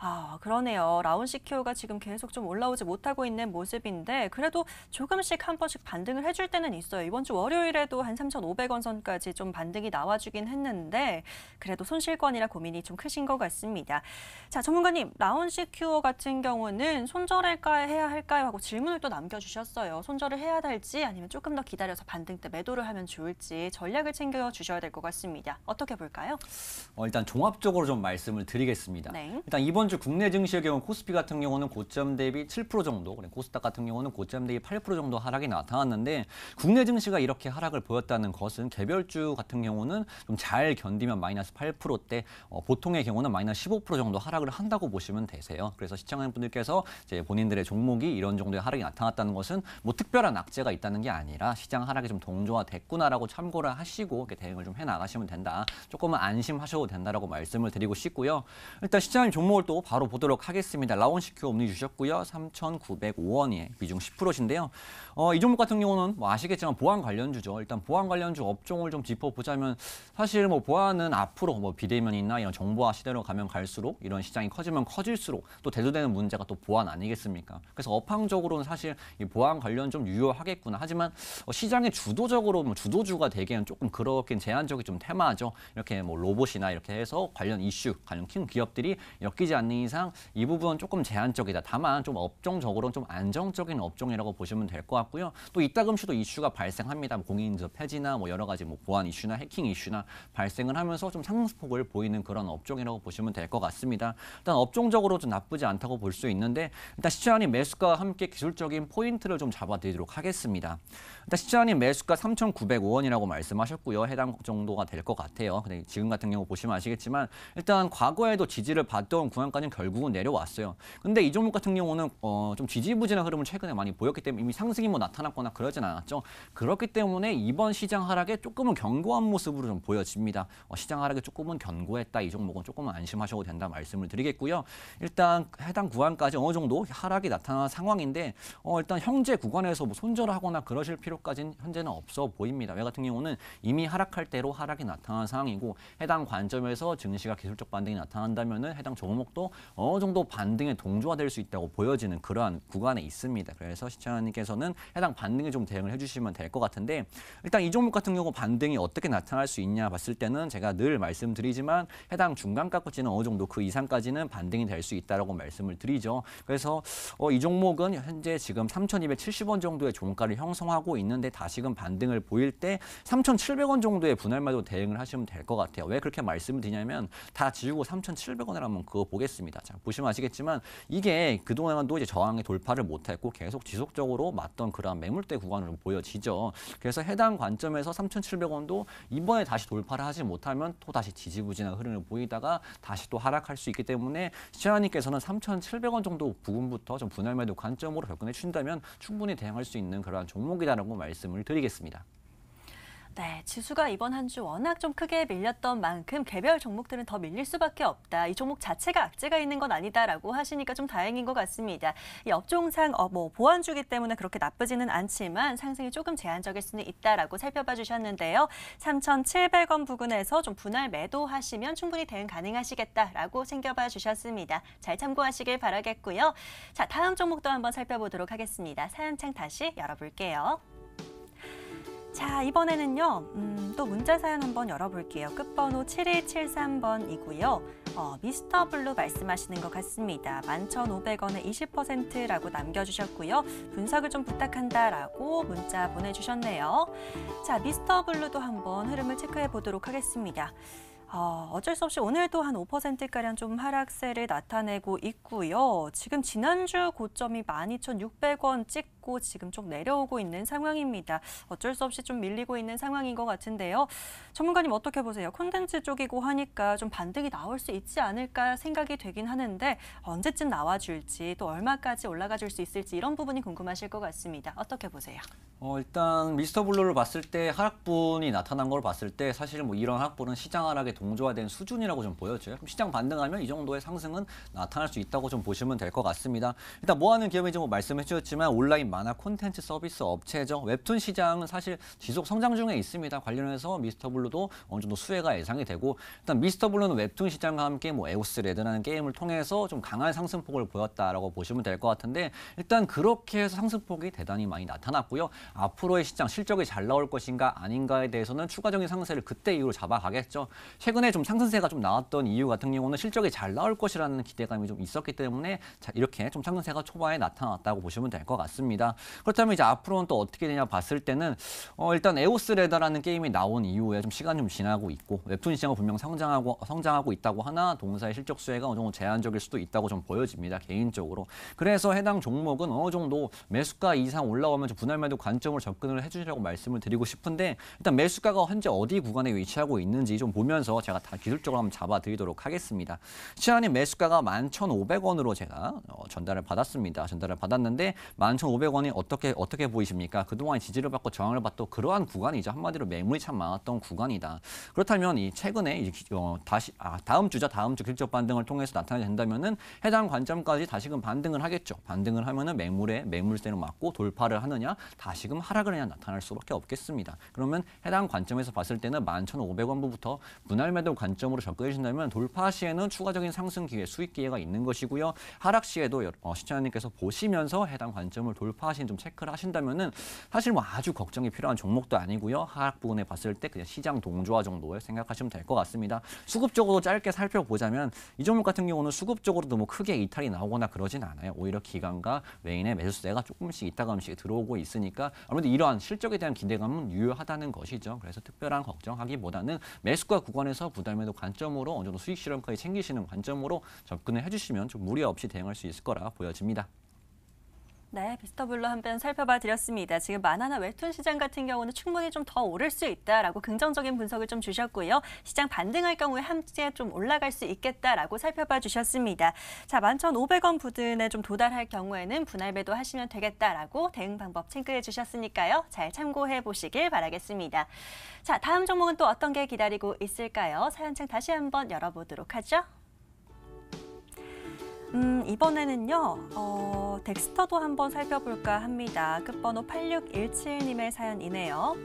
아, 그러네요. 라온시큐어가 지금 계속 좀 올라오지 못하고 있는 모습인데 그래도 조금씩 한 번씩 반등을 해줄 때는 있어요. 이번 주 월요일에도 한 3,500원 선까지 좀 반등이 나와주긴 했는데 그래도 손실권이라 고민이 좀 크신 것 같습니다. 자, 전문가님, 라온시큐어 같은 경우는 손절할까요? 해야 할까요? 하고 질문을 또 남겨주셨어요. 손절을 해야 할지 아니면 조금 더 기다려서 반등 때 매도를 하면 좋을지 전략을 챙겨주셔야 될 것 같습니다. 어떻게 볼까요? 일단 종합적으로 좀 말씀을 드리겠습니다. 네. 일단 이번 주 국내 증시의 경우 코스피 같은 경우는 고점 대비 7% 정도, 코스닥 같은 경우는 고점 대비 8% 정도 하락이 나타났는데 국내 증시가 이렇게 하락을 보였다는 것은 개별주 같은 경우는 좀 잘 견디면 마이너스 8%대, 보통의 경우는 마이너스 15% 정도 하락을 한다고 보시면 되세요. 그래서 시청하는 분들께서 이제 본인들의 종목이 이런 정도의 하락이 나타났다는 것은 뭐 특별한 악재가 있다는 게 아니라 시장 하락이 좀 동조화됐구나라고 참고를 하시고 이렇게 대응을 좀 해나가시면 된다. 조금은 안심하셔도 된다라고 말씀을 드리고 싶고요. 일단 시장님 종목을 또 종목도 바로 보도록 하겠습니다. 라온시큐 문의 주셨고요. 3,905원이 비중 10%인데요. 이 종목 같은 경우는 뭐 아시겠지만 보안 관련주죠. 일단 보안 관련주 업종을 좀 짚어보자면 사실 뭐 보안은 앞으로 뭐 비대면이나 이런 정보화 시대로 가면 갈수록 이런 시장이 커지면 커질수록 또 대두되는 문제가 또 보안 아니겠습니까? 그래서 업황적으로는 사실 이 보안 관련 좀 유효하겠구나. 하지만 시장의 주도적으로 뭐 주도주가 되기에는 조금 그렇긴 제한적인 좀 테마죠. 이렇게 뭐 로봇이나 이렇게 해서 관련 이슈, 관련 큰 기업들이 엮이지 않는 이상 이 부분은 조금 제한적이다. 다만 좀 업종적으로는 좀 안정적인 업종이라고 보시면 될 것 같고요. 또 이따금시도 이슈가 발생합니다. 뭐 공인인증 폐지나 뭐 여러 가지 뭐 보안 이슈나 해킹 이슈나 발생을 하면서 좀 상승폭을 보이는 그런 업종이라고 보시면 될 것 같습니다. 일단 업종적으로 좀 나쁘지 않다고 볼 수 있는데 일단 시장이 매수가와 함께 기술적인 포인트를 좀 잡아드리도록 하겠습니다. 일단 시장이 매수가 3,905원이라고 말씀하셨고요. 해당 정도가 될 것 같아요. 근데 지금 같은 경우 보시면 아시겠지만 일단 과거에도 지지를 받던 구간까지는 결국은 내려왔어요. 근데 이 종목 같은 경우는 좀 지지부진한 흐름을 최근에 많이 보였기 때문에 이미 상승이 뭐 나타났거나 그러진 않았죠. 그렇기 때문에 이번 시장 하락에 조금은 견고한 모습으로 좀 보여집니다. 시장 하락에 조금은 견고했다. 이 종목은 조금은 안심하셔도 된다 말씀을 드리겠고요. 일단 해당 구간까지 어느 정도 하락이 나타난 상황인데 일단 현재 구간에서 뭐 손절을 하거나 그러실 필요까지는 현재는 없어 보입니다. 왜 같은 경우는 이미 하락할 대로 하락이 나타난 상황이고 해당 관점에서 증시가 기술적 반등이 나타난다면은 해당 종목도 어느 정도 반등에 동조화될 수 있다고 보여지는 그러한 구간에 있습니다. 그래서 시청자님께서는 해당 반등에 좀 대응을 해주시면 될 것 같은데 일단 이 종목 같은 경우 반등이 어떻게 나타날 수 있냐 봤을 때는 제가 늘 말씀드리지만 해당 중간가까지는 어느 정도 그 이상까지는 반등이 될 수 있다라고 말씀을 드리죠. 그래서 이 종목은 현재 지금 3,270원 정도의 종가를 형성하고 있는데 다시금 반등을 보일 때 3,700원 정도의 분할매도 대응을 하시면 될 것 같아요. 왜 그렇게 말씀을 드리냐면 다 지우고 3,700원을 한번 그거 보겠습니다. 자, 보시면 아시겠지만 이게 그동안도 이제 저항의 돌파를 못했고 계속 지속적으로 맞던 그런 매물대 구간으로 보여지죠. 그래서 해당 관점에서 3,700원도 이번에 다시 돌파를 하지 못하면 또 다시 지지부진한 흐름을 보이다가 다시 또 하락할 수 있기 때문에 시장님께서는 3,700원 정도 부분부터 좀 분할매도 관점으로 접근해 주신다면 충분히 대응할 수 있는 그러한 종목이다라고 말씀을 드리겠습니다. 네, 지수가 이번 한 주 워낙 좀 크게 밀렸던 만큼 개별 종목들은 더 밀릴 수밖에 없다. 이 종목 자체가 악재가 있는 건 아니다라고 하시니까 좀 다행인 것 같습니다. 이 업종상 뭐 보완주기 때문에 그렇게 나쁘지는 않지만 상승이 조금 제한적일 수는 있다라고 살펴봐 주셨는데요. 3,700원 부근에서 좀 분할 매도하시면 충분히 대응 가능하시겠다라고 챙겨봐 주셨습니다. 잘 참고하시길 바라겠고요. 자, 다음 종목도 한번 살펴보도록 하겠습니다. 사연창 다시 열어볼게요. 자, 이번에는요, 또 문자 사연 한번 열어볼게요. 끝번호 7173번이고요. 미스터 블루 말씀하시는 것 같습니다. 11,500원에 20%라고 남겨주셨고요. 분석을 좀 부탁한다라고 문자 보내주셨네요. 자, 미스터 블루도 한번 흐름을 체크해 보도록 하겠습니다. 어쩔 수 없이 오늘도 한 5%가량 좀 하락세를 나타내고 있고요. 지금 지난주 고점이 12,600원 찍고 지금 좀 내려오고 있는 상황입니다. 어쩔 수 없이 좀 밀리고 있는 상황인 것 같은데요. 전문가님 어떻게 보세요? 콘텐츠 쪽이고 하니까 좀 반등이 나올 수 있지 않을까 생각이 되긴 하는데 언제쯤 나와줄지 또 얼마까지 올라가 줄 수 있을지 이런 부분이 궁금하실 것 같습니다. 어떻게 보세요? 일단 미스터 블루를 봤을 때 하락분이 나타난 걸 봤을 때 사실 뭐 이런 하락분은 시장 하락에 동조화된 수준이라고 좀 보여져요. 그럼 시장 반등하면 이 정도의 상승은 나타날 수 있다고 좀 보시면 될 것 같습니다. 일단 뭐 하는 기업인지 뭐 말씀해 주셨지만 온라인 만화 콘텐츠 서비스 업체죠. 웹툰 시장은 사실 지속 성장 중에 있습니다. 관련해서 미스터 블루도 어느 정도 수혜가 예상이 되고 일단 미스터 블루는 웹툰 시장과 함께 뭐 에오스 레드라는 게임을 통해서 좀 강한 상승폭을 보였다라고 보시면 될 것 같은데 일단 그렇게 해서 상승폭이 대단히 많이 나타났고요. 앞으로의 시장 실적이 잘 나올 것인가 아닌가에 대해서는 추가적인 상승세를 그때 이후로 잡아가겠죠. 최근에 좀 상승세가 좀 나왔던 이유 같은 경우는 실적이 잘 나올 것이라는 기대감이 좀 있었기 때문에 이렇게 좀 상승세가 초반에 나타났다고 보시면 될 것 같습니다. 그렇다면 이제 앞으로는 또 어떻게 되냐 봤을 때는 일단 에오스 레더라는 게임이 나온 이후에 좀 시간이 좀 지나고 있고 웹툰 시장은 분명 성장하고 있다고 하나 동사의 실적 수혜가 어느 정도 제한적일 수도 있다고 좀 보여집니다. 개인적으로. 그래서 해당 종목은 어느 정도 매수가 이상 올라오면 좀 분할 매도 관점으로 접근을 해주시라고 말씀을 드리고 싶은데 일단 매수가가 현재 어디 구간에 위치하고 있는지 좀 보면서 보시면서 제가 다 기술적으로 한번 잡아드리도록 하겠습니다. 시장님 매수가가 11,500원으로 제가 전달을 받았는데 11,500원이 어떻게 보이십니까? 그동안 지지를 받고 저항을 받던 그러한 구간이죠. 한마디로 매물이 참 많았던 구간이다. 그렇다면 이 최근에 다음 주 기술적 반등을 통해서 나타나게 된다면은 해당 관점까지 다시금 반등을 하겠죠. 반등을 하면은 매물세로 맞고 돌파를 하느냐, 다시금 하락을 하느냐 나타날 수밖에 없겠습니다. 그러면 해당 관점에서 봤을 때는 11,500원부터 분할 매도 관점으로 접근해 주신다면 돌파 시에는 추가적인 상승 기회, 수익 기회가 있는 것이고요. 하락 시에도 시청자님께서 보시면서 해당 관점을 돌파하신 좀 체크를 하신다면은 사실 뭐 아주 걱정이 필요한 종목도 아니고요. 하락 부분에 봤을 때 그냥 시장 동조화 정도에 생각하시면 될 것 같습니다. 수급적으로 짧게 살펴보자면 이 종목 같은 경우는 수급적으로도 뭐 크게 이탈이 나오거나 그러진 않아요. 오히려 기관과 외인의 매수세가 조금씩 이따금씩 들어오고 있으니까 아무래도 이러한 실적에 대한 기대감은 유효하다는 것이죠. 그래서 특별한 걱정하기보다는 매수가 구간에서 부담 매도 관점으로 어느 정도 수익 실현까지 챙기시는 관점으로 접근을 해주시면 좀 무리 없이 대응할 수 있을 거라 보여집니다. 네, 비스터블로 한번 살펴봐 드렸습니다. 지금 만화나 웹툰 시장 같은 경우는 충분히 좀 더 오를 수 있다라고 긍정적인 분석을 좀 주셨고요. 시장 반등할 경우에 함께 좀 올라갈 수 있겠다라고 살펴봐 주셨습니다. 자, 11,500원 부근에 좀 도달할 경우에는 분할 매도 하시면 되겠다라고 대응 방법 체크해 주셨으니까요. 잘 참고해 보시길 바라겠습니다. 자, 다음 종목은 또 어떤 게 기다리고 있을까요? 사연창 다시 한번 열어보도록 하죠. 이번에는요, 덱스터도 한번 살펴볼까 합니다. 끝번호 8617님의 사연이네요.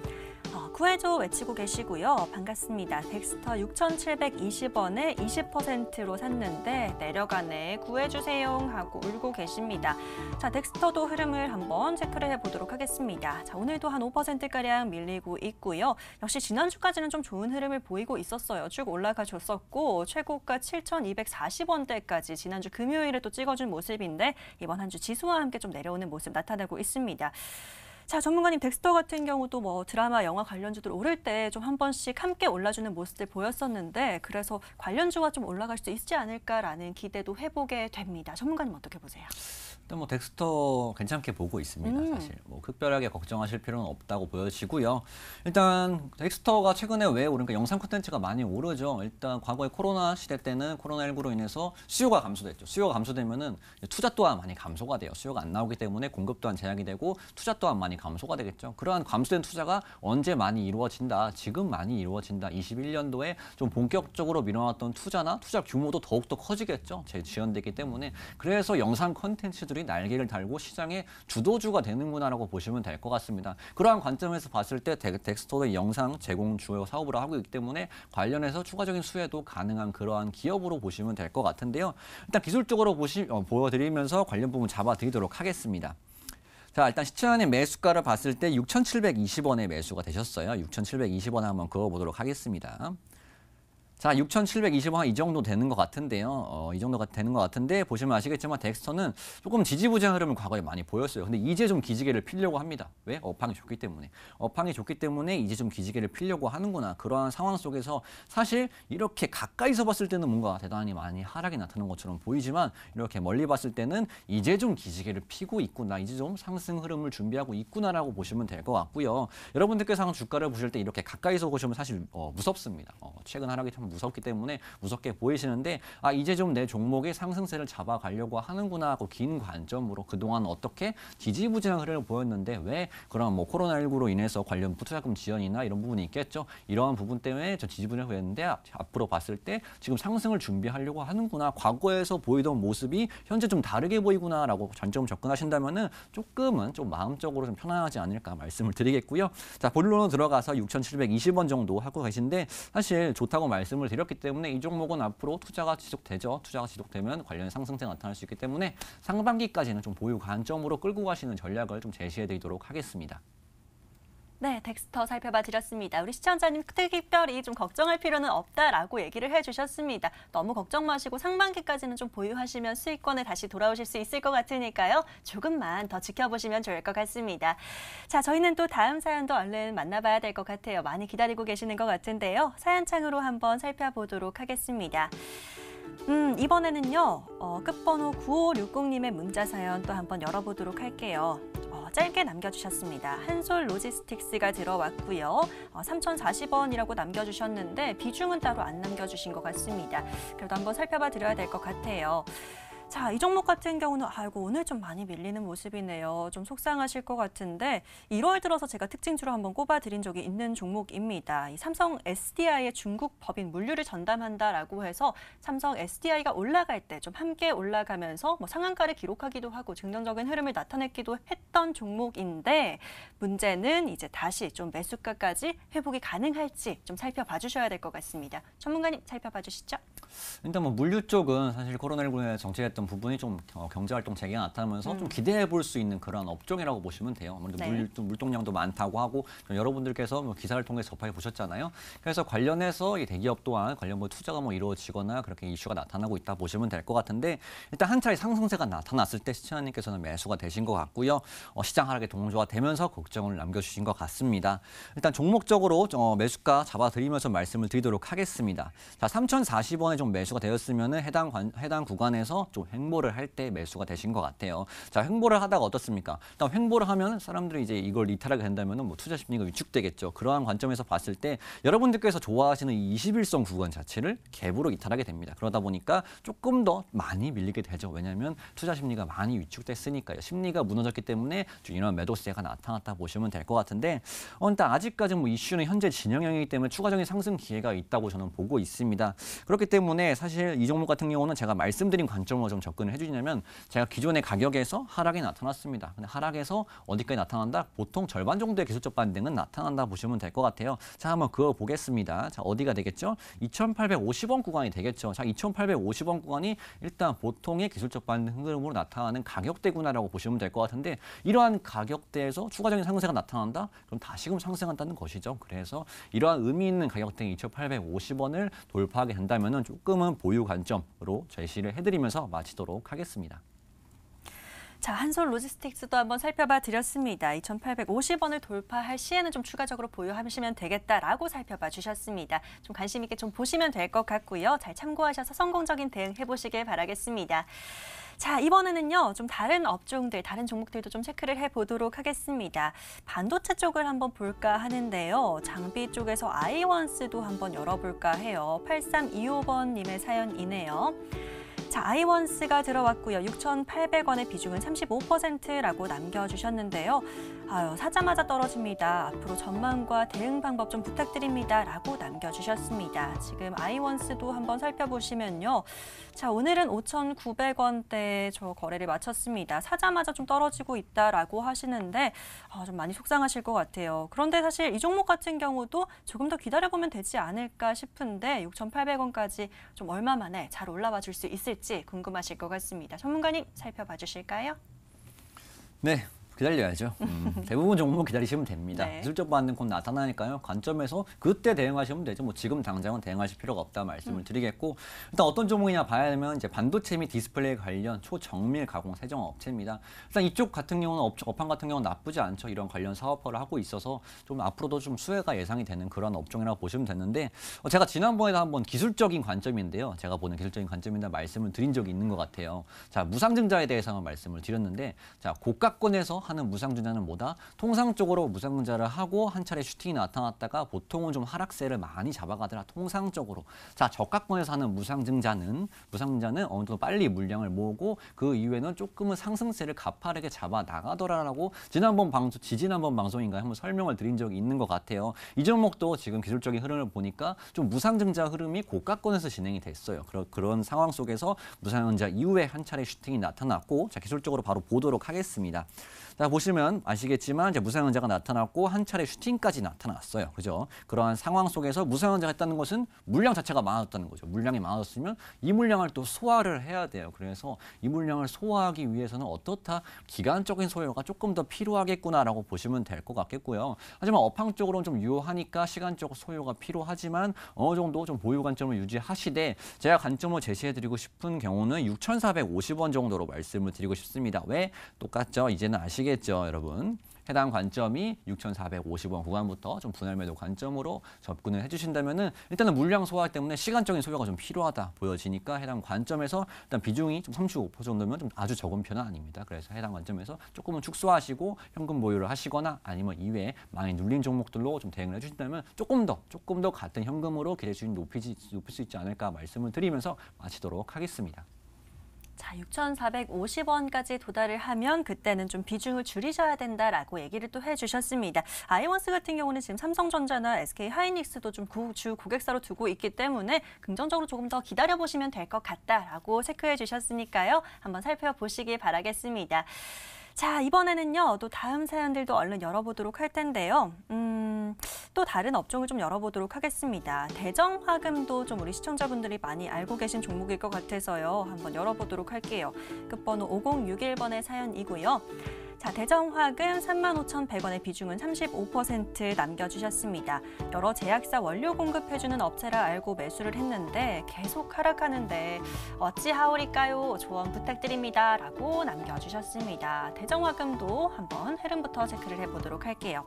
구해줘 외치고 계시고요. 반갑습니다. 덱스터 6,720원에 20%로 샀는데 내려가네 구해주세요 하고 울고 계십니다. 자, 덱스터도 흐름을 한번 체크를 해보도록 하겠습니다. 자, 오늘도 한 5%가량 밀리고 있고요. 역시 지난주까지는 좀 좋은 흐름을 보이고 있었어요. 쭉 올라가 줬었고 최고가 7,240원대까지 지난주 금요일에 또 찍어준 모습인데 이번 한 주 지수와 함께 좀 내려오는 모습 나타나고 있습니다. 자, 전문가님, 덱스터 같은 경우도 뭐 드라마, 영화 관련주들 오를 때 좀 한 번씩 함께 올라주는 모습들 보였었는데 그래서 관련주가 좀 올라갈 수 있지 않을까라는 기대도 해보게 됩니다. 전문가님 어떻게 보세요? 일단 뭐 덱스터 괜찮게 보고 있습니다. 사실 뭐 특별하게 걱정하실 필요는 없다고 보여지고요. 일단 덱스터가 최근에 왜 오르니까 영상 콘텐츠가 많이 오르죠. 일단 과거에 코로나 시대 때는 코로나19로 인해서 수요가 감소됐죠. 수요가 감소되면은 투자 또한 많이 감소가 돼요. 수요가 안 나오기 때문에 공급 또한 제약이 되고 투자 또한 많이 감소가 되겠죠. 그러한 감소된 투자가 언제 많이 이루어진다. 지금 많이 이루어진다. 21년도에 좀 본격적으로 밀어놨던 투자나 투자 규모도 더욱더 커지겠죠. 재지연되기 때문에. 그래서 영상 콘텐츠들이 날개를 달고 시장의 주도주가 되는구나라고 보시면 될 것 같습니다. 그러한 관점에서 봤을 때 덱스터의 영상 제공 주요 사업을 하고 있기 때문에 관련해서 추가적인 수혜도 가능한 그러한 기업으로 보시면 될 것 같은데요. 일단 기술적으로 보여드리면서 관련 부분 잡아드리도록 하겠습니다. 자, 일단 시청자님 매수가를 봤을 때 6,720원의 매수가 되셨어요. 6,720원 한번 그어보도록 하겠습니다. 자, 6,720원 이 정도 되는 것 같은데요. 이 정도가 되는 것 같은데 보시면 아시겠지만 덱스터는 조금 지지부진한 흐름을 과거에 많이 보였어요. 근데 이제 좀 기지개를 피려고 합니다. 왜? 업황이 좋기 때문에. 업황이 좋기 때문에 이제 좀 기지개를 피려고 하는구나. 그러한 상황 속에서 사실 이렇게 가까이서 봤을 때는 뭔가 대단히 많이 하락이 나타나는 것처럼 보이지만 이렇게 멀리 봤을 때는 이제 좀 기지개를 피고 있구나. 이제 좀 상승 흐름을 준비하고 있구나라고 보시면 될 것 같고요. 여러분들께서 주가를 보실 때 이렇게 가까이서 보시면 사실 무섭습니다. 최근 하락이 참 무섭기 때문에 무섭게 보이시는데 이제 좀 내 종목의 상승세를 잡아가려고 하는구나 하고 긴 관점으로 그동안 어떻게 지지부진한 흐름을 보였는데 왜 그런 뭐 코로나19로 인해서 관련 투자금 지연이나 이런 부분이 있겠죠. 이러한 부분 때문에 저 지지부진을 보였는데 앞으로 봤을 때 지금 상승을 준비하려고 하는구나. 과거에서 보이던 모습이 현재 좀 다르게 보이구나라고 관점 접근하신다면은 조금은 좀 마음적으로 좀 편안하지 않을까 말씀을 드리겠고요. 자, 본론으로 들어가서 6,720원 정도 하고 계신데 사실 좋다고 말씀을 드렸기 때문에 이 종목은 앞으로 투자가 지속되죠. 투자가 지속되면 관련 상승세가 나타날 수 있기 때문에 상반기까지는 좀 보유 관점으로 끌고 가시는 전략을 좀 제시해 드리도록 하겠습니다. 네, 덱스터 살펴봐 드렸습니다. 우리 시청자님 특별히 좀 걱정할 필요는 없다라고 얘기를 해주셨습니다. 너무 걱정 마시고 상반기까지는 좀 보유하시면 수익권에 다시 돌아오실 수 있을 것 같으니까요. 조금만 더 지켜보시면 좋을 것 같습니다. 자, 저희는 또 다음 사연도 얼른 만나봐야 될 것 같아요. 많이 기다리고 계시는 것 같은데요. 사연창으로 한번 살펴보도록 하겠습니다. 이번에는요, 끝번호 9560님의 문자 사연 또 한번 열어보도록 할게요. 짧게 남겨주셨습니다. 한솔 로지스틱스가 들어왔고요. 3,040원이라고 남겨주셨는데 비중은 따로 안 남겨주신 것 같습니다. 그래도 한번 살펴봐 드려야 될 것 같아요. 자, 이 종목 같은 경우는 아이고 오늘 좀 많이 밀리는 모습이네요. 좀 속상하실 것 같은데 1월 들어서 제가 특징주로 한번 꼽아드린 적이 있는 종목입니다. 이 삼성 SDI의 중국 법인 물류를 전담한다라고 해서 삼성 SDI가 올라갈 때 좀 함께 올라가면서 뭐 상한가를 기록하기도 하고 긍정적인 흐름을 나타냈기도 했던 종목인데 문제는 이제 다시 좀 매수가까지 회복이 가능할지 좀 살펴봐 주셔야 될 것 같습니다. 전문가님 살펴봐 주시죠. 일단 뭐 물류 쪽은 사실 코로나19에 정체했던 부분이 좀 경제활동 재개가 나타나면서 좀 기대해 볼 수 있는 그런 업종이라고 보시면 돼요. 아무래도 네. 물동량도 많다고 하고 여러분들께서 뭐 기사를 통해서 접해 보셨잖아요. 그래서 관련해서 이 대기업 또한 관련 뭐 투자가 뭐 이루어지거나 그렇게 이슈가 나타나고 있다 보시면 될 것 같은데 일단 한 차례 상승세가 나타났을 때 시청자님께서는 매수가 되신 것 같고요. 시장 하락에 동조가 되면서 걱정을 남겨주신 것 같습니다. 일단 종목적으로 매수가 잡아드리면서 말씀을 드리도록 하겠습니다. 자, 3,040원에 좀 매수가 되었으면 해당 구간에서 좀 횡보를 할 때 매수가 되신 것 같아요. 자, 횡보를 하다가 어떻습니까? 일단 횡보를 하면 사람들이 이제 이걸 이탈하게 된다면 뭐 투자 심리가 위축되겠죠. 그러한 관점에서 봤을 때 여러분들께서 좋아하시는 이 21선 구간 자체를 갭으로 이탈하게 됩니다. 그러다 보니까 조금 더 많이 밀리게 되죠. 왜냐하면 투자 심리가 많이 위축됐으니까요. 심리가 무너졌기 때문에 좀 이런 매도세가 나타났다 보시면 될 것 같은데 일단 아직까지는 뭐 이슈는 현재 진영형이기 때문에 추가적인 상승 기회가 있다고 저는 보고 있습니다. 그렇기 때문에 사실 이 종목 같은 경우는 제가 말씀드린 관점으로 좀 접근을 해주시냐면 제가 기존의 가격에서 하락이 나타났습니다. 근데 하락에서 어디까지 나타난다? 보통 절반 정도의 기술적 반등은 나타난다 보시면 될 것 같아요. 자, 한번 그어 보겠습니다. 자, 어디가 되겠죠? 2,850원 구간이 되겠죠. 자, 2,850원 구간이 일단 보통의 기술적 반등 흐름으로 나타나는 가격대구나라고 보시면 될 것 같은데 이러한 가격대에서 추가적인 상승세가 나타난다? 그럼 다시금 상승한다는 것이죠. 그래서 이러한 의미 있는 가격대인 2,850원을 돌파하게 된다면 조금은 보유 관점으로 제시를 해드리면서 마치도록 하겠습니다. 자, 한솔 로지스틱스도 한번 살펴봐 드렸습니다. 2,850원을 돌파할 시에는 좀 추가적으로 보유하시면 되겠다라고 살펴봐 주셨습니다. 좀 관심 있게 좀 보시면 될 것 같고요. 잘 참고하셔서 성공적인 대응 해보시길 바라겠습니다. 자, 이번에는요, 좀 다른 업종들, 다른 종목들도 좀 체크를 해보도록 하겠습니다. 반도체 쪽을 한번 볼까 하는데요. 장비 쪽에서 아이원스도 한번 열어볼까 해요. 8325번님의 사연이네요. 자, 아이원스가 들어왔고요. 6,800원의 비중은 35%라고 남겨주셨는데요. 사자마자 떨어집니다. 앞으로 전망과 대응 방법 좀 부탁드립니다. 라고 남겨주셨습니다. 지금 아이원스도 한번 살펴보시면요. 자, 오늘은 5,900원대 저 거래를 마쳤습니다. 사자마자 좀 떨어지고 있다라고 하시는데 좀 많이 속상하실 것 같아요. 그런데 사실 이 종목 같은 경우도 조금 더 기다려보면 되지 않을까 싶은데 6,800원까지 좀 얼마 만에 잘 올라와 줄 수 있을지 궁금하실 것 같습니다. 전문가님 살펴봐 주실까요? 네. 기다려야죠. 대부분 종목 기다리시면 됩니다. 네. 기술적 반등 곧 나타나니까요. 관점에서 그때 대응하시면 되죠. 뭐 지금 당장은 대응하실 필요가 없다 말씀을 드리겠고 일단 어떤 종목이냐 봐야 되면 이제 반도체 및 디스플레이 관련 초정밀 가공 세정 업체입니다. 일단 이쪽 같은 경우는 업황 같은 경우는 나쁘지 않죠. 이런 관련 사업화를 하고 있어서 좀 앞으로도 좀 수혜가 예상이 되는 그런 업종이라고 보시면 되는데 제가 지난번에도 한번 기술적인 관점인데요. 제가 보는 기술적인 관점인데 말씀을 드린 적이 있는 것 같아요. 자, 무상증자에 대해서 말씀을 드렸는데 자, 고가권에서 하는 무상증자는 뭐다? 통상적으로 무상증자를 하고 한 차례 슈팅이 나타났다가 보통은 좀 하락세를 많이 잡아가더라. 통상적으로. 자, 저가권에서 하는 무상증자는 어느 정도 빨리 물량을 모으고 그 이후에는 조금은 상승세를 가파르게 잡아 나가더라라고 지지난번 방송인가요? 한번 설명을 드린 적이 있는 것 같아요. 이 종목도 지금 기술적인 흐름을 보니까 좀 무상증자 흐름이 고가권에서 진행이 됐어요. 그런 상황 속에서 무상증자 이후에 한 차례 슈팅이 나타났고 자, 기술적으로 바로 보도록 하겠습니다. 자, 보시면 아시겠지만 이제 무상증자가 나타났고 한 차례 슈팅까지 나타났어요. 그죠? 그러한 상황 속에서 무상증자가 했다는 것은 물량 자체가 많아졌다는 거죠. 물량이 많아졌으면 이 물량을 또 소화를 해야 돼요. 그래서 이 물량을 소화하기 위해서는 어떻다? 기간적인 소요가 조금 더 필요하겠구나라고 보시면 될 것 같겠고요. 하지만 업황 쪽으로는 좀 유효하니까 시간적 소요가 필요하지만 어느 정도 좀 보유 관점을 유지하시되 제가 관점을 제시해드리고 싶은 경우는 6,450원 정도로 말씀을 드리고 싶습니다. 왜? 똑같죠? 이제는 아시겠죠, 여러분? 해당 관점이 6,450원 구간부터 좀 분할 매도 관점으로 접근을 해주신다면은 일단은 물량 소화 때문에 시간적인 소요가 좀 필요하다 보여지니까 해당 관점에서 일단 비중이 좀 35% 정도면 좀 아주 적은 편은 아닙니다. 그래서 해당 관점에서 조금은 축소하시고 현금 보유를 하시거나 아니면 이외에 많이 눌린 종목들로 좀 대응을 해주신다면 조금 더 같은 현금으로 기대 수익 높일 수 있지 않을까 말씀을 드리면서 마치도록 하겠습니다. 자, 6,450원까지 도달을 하면 그때는 좀 비중을 줄이셔야 된다라고 얘기를 또 해주셨습니다. 아이원스 같은 경우는 지금 삼성전자나 SK하이닉스도 좀 주 고객사로 두고 있기 때문에 긍정적으로 조금 더 기다려보시면 될 것 같다라고 체크해 주셨으니까요. 한번 살펴보시기 바라겠습니다. 자, 이번에는요, 또 다음 사연들도 얼른 열어보도록 할 텐데요. 또 다른 업종을 좀 열어보도록 하겠습니다. 대정화금도 좀 우리 시청자분들이 많이 알고 계신 종목일 것 같아서요. 한번 열어보도록 할게요. 끝번호 5061번의 사연이고요. 자, 대정화금 35,100원의 비중은 35% 남겨주셨습니다. 여러 제약사 원료 공급해주는 업체라 알고 매수를 했는데 계속 하락하는데 어찌하오리까요? 조언 부탁드립니다. 라고 남겨주셨습니다. 대정화금도 한번 흐름부터 체크를 해보도록 할게요.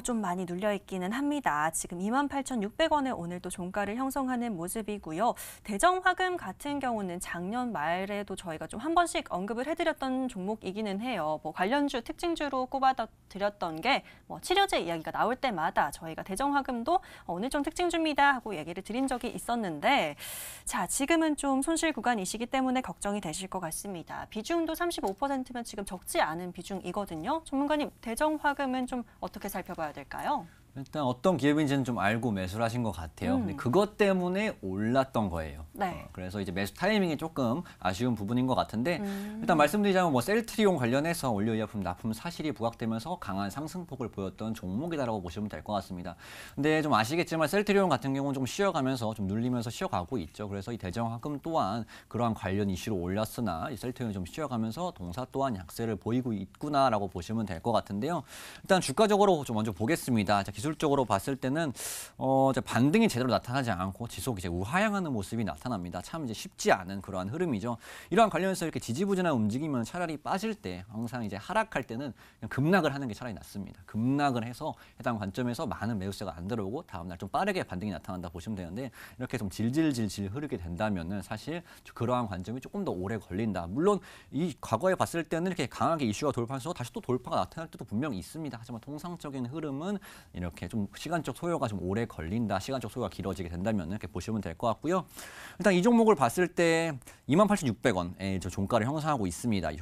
좀 많이 눌려있기는 합니다. 지금 28,600원에 오늘도 종가를 형성하는 모습이고요. 대정화금 같은 경우는 작년 말에도 저희가 좀 한 번씩 언급을 해드렸던 종목이기는 해요. 뭐 관련주, 특징주로 꼽아드렸던 게 뭐 치료제 이야기가 나올 때마다 저희가 대정화금도 오늘 좀 특징주입니다 하고 얘기를 드린 적이 있었는데 자, 지금은 좀 손실 구간이시기 때문에 걱정이 되실 것 같습니다. 비중도 35%면 지금 적지 않은 비중이거든요. 전문가님, 대정화금은 좀 어떻게 살펴봐야 될까요? 일단 어떤 기업인지는 좀 알고 매수를 하신 것 같아요. 근데 그것 때문에 올랐던 거예요. 네. 그래서 이제 매수 타이밍이 조금 아쉬운 부분인 것 같은데 일단 말씀드리자면 뭐 셀트리온 관련해서 원료의약품 납품 사실이 부각되면서 강한 상승폭을 보였던 종목이다라고 보시면 될 것 같습니다. 근데 좀 아시겠지만 셀트리온 같은 경우는 좀 쉬어가면서 좀 눌리면서 쉬어가고 있죠. 그래서 이 대정화금 또한 그러한 관련 이슈로 올랐으나 이 셀트리온이 좀 쉬어가면서 동사 또한 약세를 보이고 있구나라고 보시면 될 것 같은데요. 일단 주가적으로 좀 먼저 보겠습니다. 자, 기술적으로 봤을 때는 반등이 제대로 나타나지 않고 지속 이제 우하향하는 모습이 나타납니다. 참 이제 쉽지 않은 그러한 흐름이죠. 이러한 관련해서 이렇게 지지부진한 움직이면 차라리 빠질 때 항상 이제 하락할 때는 그냥 급락을 하는 게 차라리 낫습니다. 급락을 해서 해당 관점에서 많은 매수세가 안 들어오고 다음날 좀 빠르게 반등이 나타난다 보시면 되는데 이렇게 좀 질질질질 흐르게 된다면은 사실 그러한 관점이 조금 더 오래 걸린다. 물론 이 과거에 봤을 때는 이렇게 강하게 이슈가 돌파해서 다시 또 돌파가 나타날 때도 분명히 있습니다. 하지만 통상적인 흐름은 이렇게 좀 시간적 소요가 좀 오래 걸린다, 시간적 소요가 길어지게 된다면 이렇게 보시면 될 것 같고요. 일단 이 종목을 봤을 때 28,600원에 저 종가를 형성하고 있습니다. 이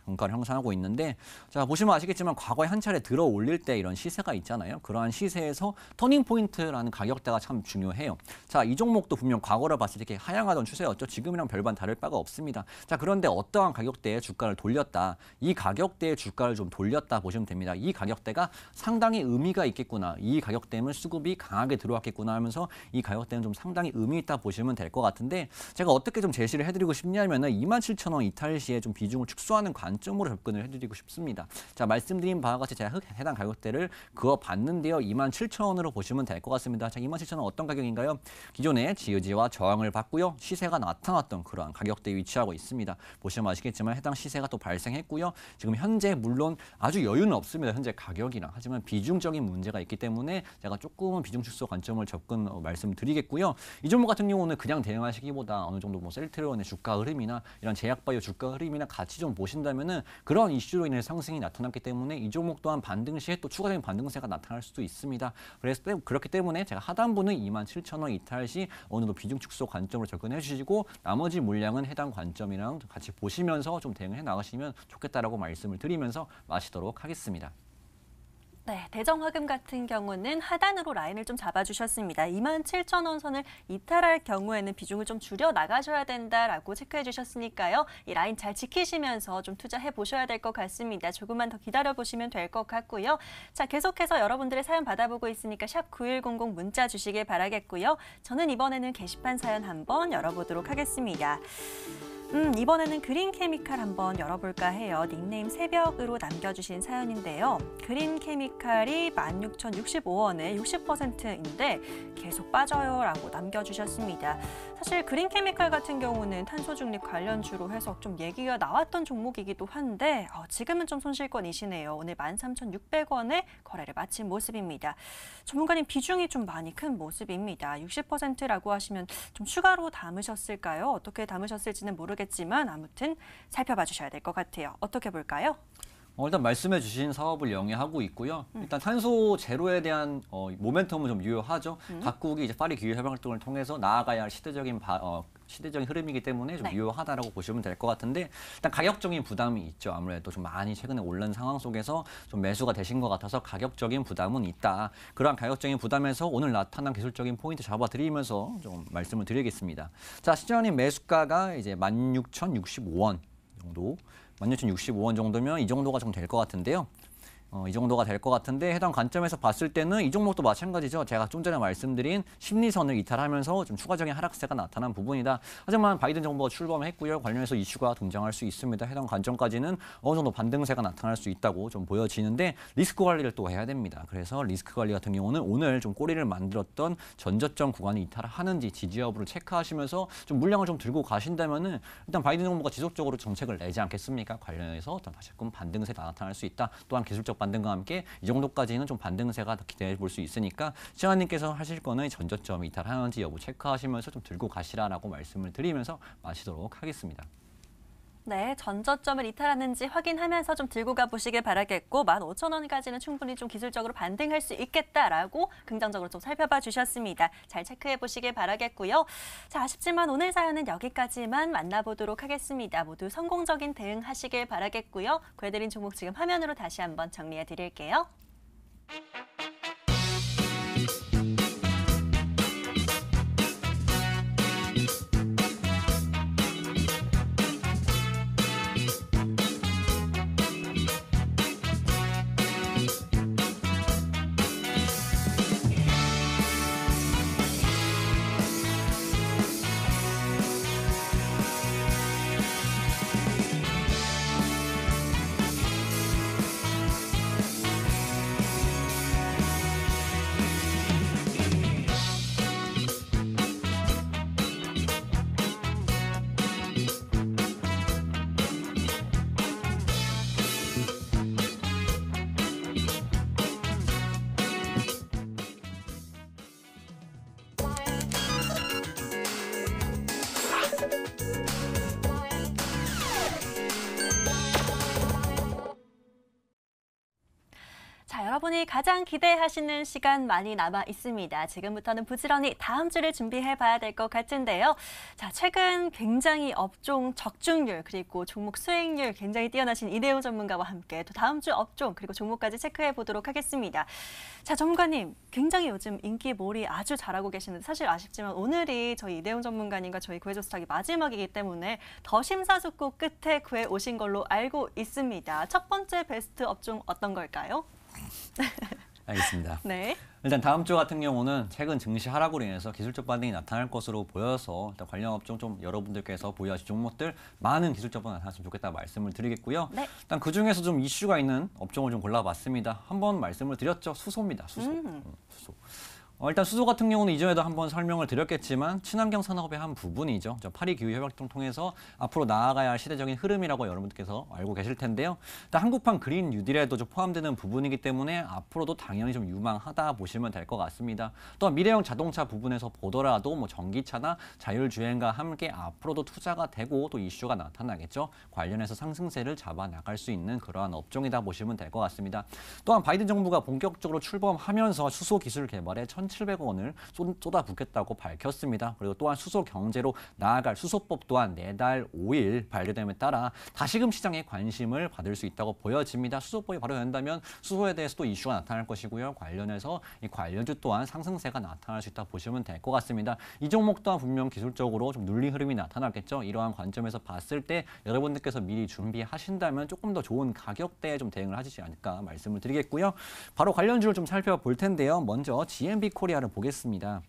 종가를 형성하고 있는데 자 보시면 아시겠지만 과거에 한 차례 들어 올릴 때 이런 시세가 있잖아요. 그러한 시세에서 터닝 포인트라는 가격대가 참 중요해요. 자, 이 종목도 분명 과거를 봤을 때 이렇게 하향하던 추세였죠. 지금이랑 별반 다를 바가 없습니다. 자, 그런데 어떠한 가격대에 주가를 돌렸다, 이 가격대에 주가를 좀 돌렸다 보시면 됩니다. 이 가격대가 상당히 의미가 있겠구나. 이 가격대면 수급이 강하게 들어왔겠구나 하면서 이 가격대는 좀 상당히 의미 있다 보시면 될 것 같은데 제가 어떻게 좀 제시를 해드리고 싶냐면은 27,000원 이탈 시에 좀 비중을 축소하는 관점으로 접근을 해드리고 싶습니다. 자, 말씀드린 바와 같이 제가 해당 가격대를 그어봤는데요. 27,000원으로 보시면 될 것 같습니다. 자, 27,000원 어떤 가격인가요? 기존에 지지와 저항을 받고요. 시세가 나타났던 그러한 가격대에 위치하고 있습니다. 보시면 아시겠지만 해당 시세가 또 발생했고요. 지금 현재 물론 아주 여유는 없습니다. 현재 가격이랑. 하지만 비중적인 문제가 있기 때문에 제가 조금은 비중 축소 관점을 접근 말씀드리겠고요. 이 종목 같은 경우는 그냥 대응하시기보다 어느 정도 뭐 셀트리온의 주가 흐름이나 이런 제약바이오 주가 흐름이나 같이 좀 보신다면은 그런 이슈로 인해 상승이 나타났기 때문에 이 종목 또한 반등 시에 또 추가적인 반등세가 나타날 수도 있습니다. 그래서 그렇기 때문에 제가 하단부는 27,000원 이탈 시 어느 정도 비중 축소 관점으로 접근해 주시고 나머지 물량은 해당 관점이랑 같이 보시면서 좀 대응해 나가시면 좋겠다라고 말씀을 드리면서 마치도록 하겠습니다. 네, 대정화금 같은 경우는 하단으로 라인을 좀 잡아주셨습니다. 27,000원 선을 이탈할 경우에는 비중을 좀 줄여 나가셔야 된다라고 체크해 주셨으니까요. 이 라인 잘 지키시면서 좀 투자해 보셔야 될 것 같습니다. 조금만 더 기다려 보시면 될 것 같고요. 자, 계속해서 여러분들의 사연 받아보고 있으니까 샵 9100 문자 주시길 바라겠고요. 저는 이번에는 게시판 사연 한번 열어보도록 하겠습니다. 이번에는 그린 케미칼 한번 열어볼까 해요. 닉네임 새벽으로 남겨주신 사연인데요. 그린 케미칼이 16,065원에 60%인데 계속 빠져요라고 남겨주셨습니다. 사실 그린 케미칼 같은 경우는 탄소 중립 관련주로 해서 좀 얘기가 나왔던 종목이기도 한데 지금은 좀 손실권이시네요. 오늘 13,600원에 거래를 마친 모습입니다. 전문가님 비중이 좀 많이 큰 모습입니다. 60%라고 하시면 좀 추가로 담으셨을까요? 어떻게 담으셨을지는 모르겠지만 아무튼 살펴봐 주셔야 될 것 같아요. 어떻게 볼까요? 일단 말씀해 주신 사업을 영위하고 있고요. 일단 탄소 제로에 대한 모멘텀은 좀 유효하죠. 각국이 이제 파리 기후 협약 활동을 통해서 나아가야 할 시대적인 흐름이기 때문에 좀 네. 유효하다라고 보시면 될 것 같은데 일단 가격적인 부담이 있죠. 아무래도 좀 많이 최근에 오른 상황 속에서 좀 매수가 되신 것 같아서 가격적인 부담은 있다. 그러한 가격적인 부담에서 오늘 나타난 기술적인 포인트 잡아드리면서 좀 말씀을 드리겠습니다. 자, 시장님 매수가가 이제 16,065원 정도. 16,065원 정도면 이 정도가 좀 될 것 같은데요. 이 정도가 될 것 같은데 해당 관점에서 봤을 때는 이 종목도 마찬가지죠. 제가 좀 전에 말씀드린 심리선을 이탈하면서 좀 추가적인 하락세가 나타난 부분이다. 하지만 바이든 정부가 출범했고요. 관련해서 이슈가 등장할 수 있습니다. 해당 관점까지는 어느 정도 반등세가 나타날 수 있다고 좀 보여지는데 리스크 관리를 또 해야 됩니다. 그래서 리스크 관리 같은 경우는 오늘 좀 꼬리를 만들었던 전저점 구간이 이탈하는지 지지 여부를 체크하시면서 좀 물량을 좀 들고 가신다면은 일단 바이든 정부가 지속적으로 정책을 내지 않겠습니까? 관련해서 다시금 반등세가 나타날 수 있다. 또한 기술적 반등과 함께 이 정도까지는 좀 반등세가 기대해 볼 수 있으니까 시장님께서 하실 거는 전저점 이탈하는지 여부 체크하시면서 좀 들고 가시라라고 말씀을 드리면서 마치도록 하겠습니다. 네, 전저점을 이탈하는지 확인하면서 좀 들고 가보시길 바라겠고 15,000원까지는 충분히 좀 기술적으로 반등할 수 있겠다라고 긍정적으로 좀 살펴봐 주셨습니다. 잘 체크해 보시길 바라겠고요. 자, 아쉽지만 오늘 사연은 여기까지만 만나보도록 하겠습니다. 모두 성공적인 대응하시길 바라겠고요. 구해드린 종목 지금 화면으로 다시 한번 정리해 드릴게요. 자, 여러분이 가장 기대하시는 시간 많이 남아 있습니다. 지금부터는 부지런히 다음 주를 준비해 봐야 될 것 같은데요. 자, 최근 굉장히 업종 적중률 그리고 종목 수익률 굉장히 뛰어나신 이대호 전문가와 함께 또 다음 주 업종 그리고 종목까지 체크해 보도록 하겠습니다. 자, 전문가님 굉장히 요즘 인기몰이 아주 잘하고 계시는데 사실 아쉽지만 오늘이 저희 이대호 전문가님과 저희 구해조스탁이 마지막이기 때문에 더 심사숙고 끝에 구해 오신 걸로 알고 있습니다. 첫 번째 베스트 업종 어떤 걸까요? 알겠습니다. 네. 일단 다음 주 같은 경우는 최근 증시 하락으로 인해서 기술적 반등이 나타날 것으로 보여서 일단 관련 업종 좀 여러분들께서 보유하실 종목들 많은 기술적 반등 나타났으면 좋겠다고 말씀을 드리겠고요. 네. 일단 그중에서 좀 이슈가 있는 업종을 좀 골라봤습니다. 한번 말씀을 드렸죠. 수소입니다. 수소. 수소. 일단 수소 같은 경우는 이전에도 한번 설명을 드렸겠지만 친환경 산업의 한 부분이죠. 파리 기후 협약을 통해서 앞으로 나아가야 할 시대적인 흐름이라고 여러분들께서 알고 계실 텐데요. 일단 한국판 그린 뉴딜에도 좀 포함되는 부분이기 때문에 앞으로도 당연히 좀 유망하다 보시면 될 것 같습니다. 또한 미래형 자동차 부분에서 보더라도 뭐 전기차나 자율주행과 함께 앞으로도 투자가 되고 또 이슈가 나타나겠죠. 관련해서 상승세를 잡아 나갈 수 있는 그러한 업종이다 보시면 될 것 같습니다. 또한 바이든 정부가 본격적으로 출범하면서 수소 기술 개발에 1,700억 원을 쏟아붓겠다고 밝혔습니다. 그리고 또한 수소 경제로 나아갈 수소법 또한 내달 5일 발효됨에 따라 다시금 시장에 관심을 받을 수 있다고 보여집니다. 수소법이 발효된다면 수소에 대해서 또 이슈가 나타날 것이고요. 관련해서 이 관련주 또한 상승세가 나타날 수 있다 보시면 될 것 같습니다. 이 종목 또한 분명 기술적으로 좀 눌린 흐름이 나타나겠죠. 이러한 관점에서 봤을 때 여러분들께서 미리 준비하신다면 조금 더 좋은 가격대에 좀 대응을 하시지 않을까 말씀을 드리겠고요. 바로 관련주를 좀 살펴볼 텐데요. 먼저 GMB 코리아를 보겠습니다.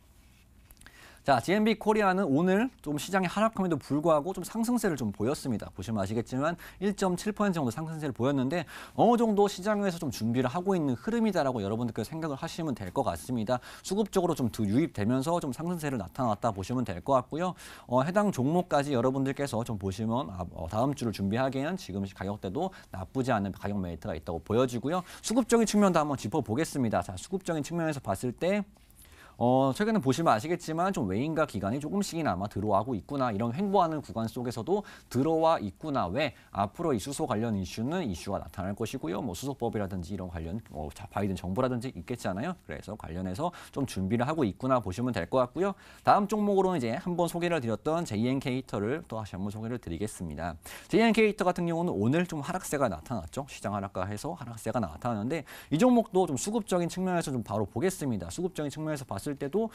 자, GMB 코리아는 오늘 좀 시장이 하락함에도 불구하고 좀 상승세를 좀 보였습니다. 보시면 아시겠지만 1.7% 정도 상승세를 보였는데 어느 정도 시장에서 좀 준비를 하고 있는 흐름이다라고 여러분들께서 생각을 하시면 될 것 같습니다. 수급적으로 좀 유입되면서 좀 상승세를 나타났다 보시면 될 것 같고요. 해당 종목까지 여러분들께서 좀 보시면 다음 주를 준비하기에는 지금 가격대도 나쁘지 않은 가격 메리트가 있다고 보여지고요. 수급적인 측면도 한번 짚어보겠습니다. 자, 수급적인 측면에서 봤을 때 최근에 보시면 아시겠지만 좀 외인과 기관이 조금씩이나마 들어와고 있구나. 이런 횡보하는 구간 속에서도 들어와 있구나. 왜? 앞으로 이 수소 관련 이슈가 나타날 것이고요. 뭐 수소법이라든지 이런 관련 바이든 정부라든지 있겠잖아요. 그래서 관련해서 좀 준비를 하고 있구나 보시면 될 것 같고요. 다음 종목으로는 이제 한번 소개를 드렸던 JNK터를 또 다시 한번 소개를 드리겠습니다. JNK터 같은 경우는 오늘 좀 하락세가 나타났죠. 시장 하락가해서 하락세가 나타나는데 이 종목도 좀 수급적인 측면에서 좀 바로 보겠습니다. 수급적인 측면에서 봤을 때도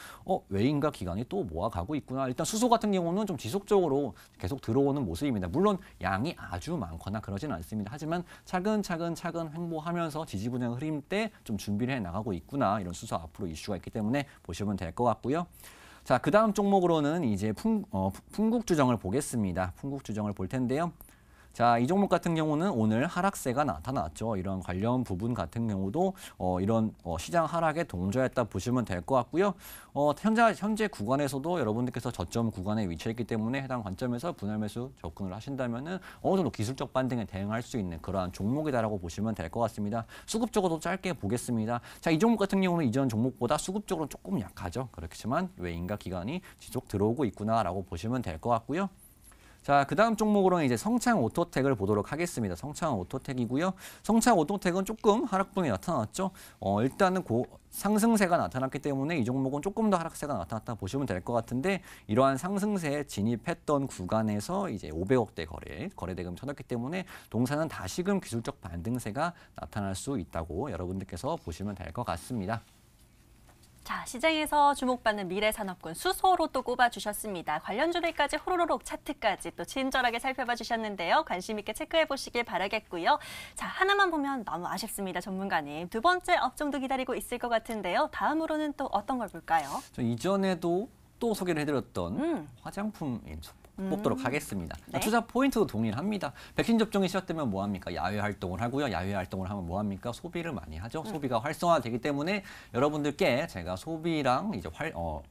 외인과 기관이 또 모아가고 있구나. 일단 수소 같은 경우는 좀 지속적으로 계속 들어오는 모습입니다. 물론 양이 아주 많거나 그러진 않습니다. 하지만 차근차근 횡보하면서 지지부진한 흐름 때 좀 준비를 해 나가고 있구나. 이런 수소 앞으로 이슈가 있기 때문에 보시면 될 것 같고요. 자, 그 다음 종목으로는 이제 풍국주정을 보겠습니다. 풍국주정을 볼 텐데요. 자, 이 종목 같은 경우는 오늘 하락세가 나타났죠. 이런 관련 부분 같은 경우도 이런 시장 하락에 동조했다 보시면 될 것 같고요. 현재 구간에서도 여러분들께서 저점 구간에 위치했기 때문에 해당 관점에서 분할 매수 접근을 하신다면은 어느 정도 기술적 반등에 대응할 수 있는 그러한 종목이다라고 보시면 될 것 같습니다. 수급적으로도 짧게 보겠습니다. 자, 이 종목 같은 경우는 이전 종목보다 수급적으로 조금 약하죠. 그렇지만 외인과 기관이 지속 들어오고 있구나라고 보시면 될 것 같고요. 자, 그 다음 종목으로는 이제 성창 오토텍을 보도록 하겠습니다. 성창 오토텍이고요. 성창 오토텍은 조금 하락분이 나타났죠. 일단은 상승세가 나타났기 때문에 이 종목은 조금 더 하락세가 나타났다 보시면 될 것 같은데 이러한 상승세에 진입했던 구간에서 이제 500억대 거래대금 쳐놨기 때문에 동사는 다시금 기술적 반등세가 나타날 수 있다고 여러분들께서 보시면 될 것 같습니다. 자, 시장에서 주목받는 미래산업군 수소로 또 꼽아주셨습니다. 관련주들까지 호로록 차트까지 또 친절하게 살펴봐 주셨는데요. 관심 있게 체크해 보시길 바라겠고요. 자, 하나만 보면 너무 아쉽습니다, 전문가님. 두 번째 업종도 기다리고 있을 것 같은데요. 다음으로는 또 어떤 걸 볼까요? 저 이전에도 또 소개를 해드렸던 화장품 뽑도록 하겠습니다. 네. 투자 포인트도 동일합니다. 백신 접종이 시작되면 뭐합니까? 야외 활동을 하고요. 야외 활동을 하면 뭐합니까? 소비를 많이 하죠. 소비가 활성화되기 때문에 여러분들께 제가 소비랑 이제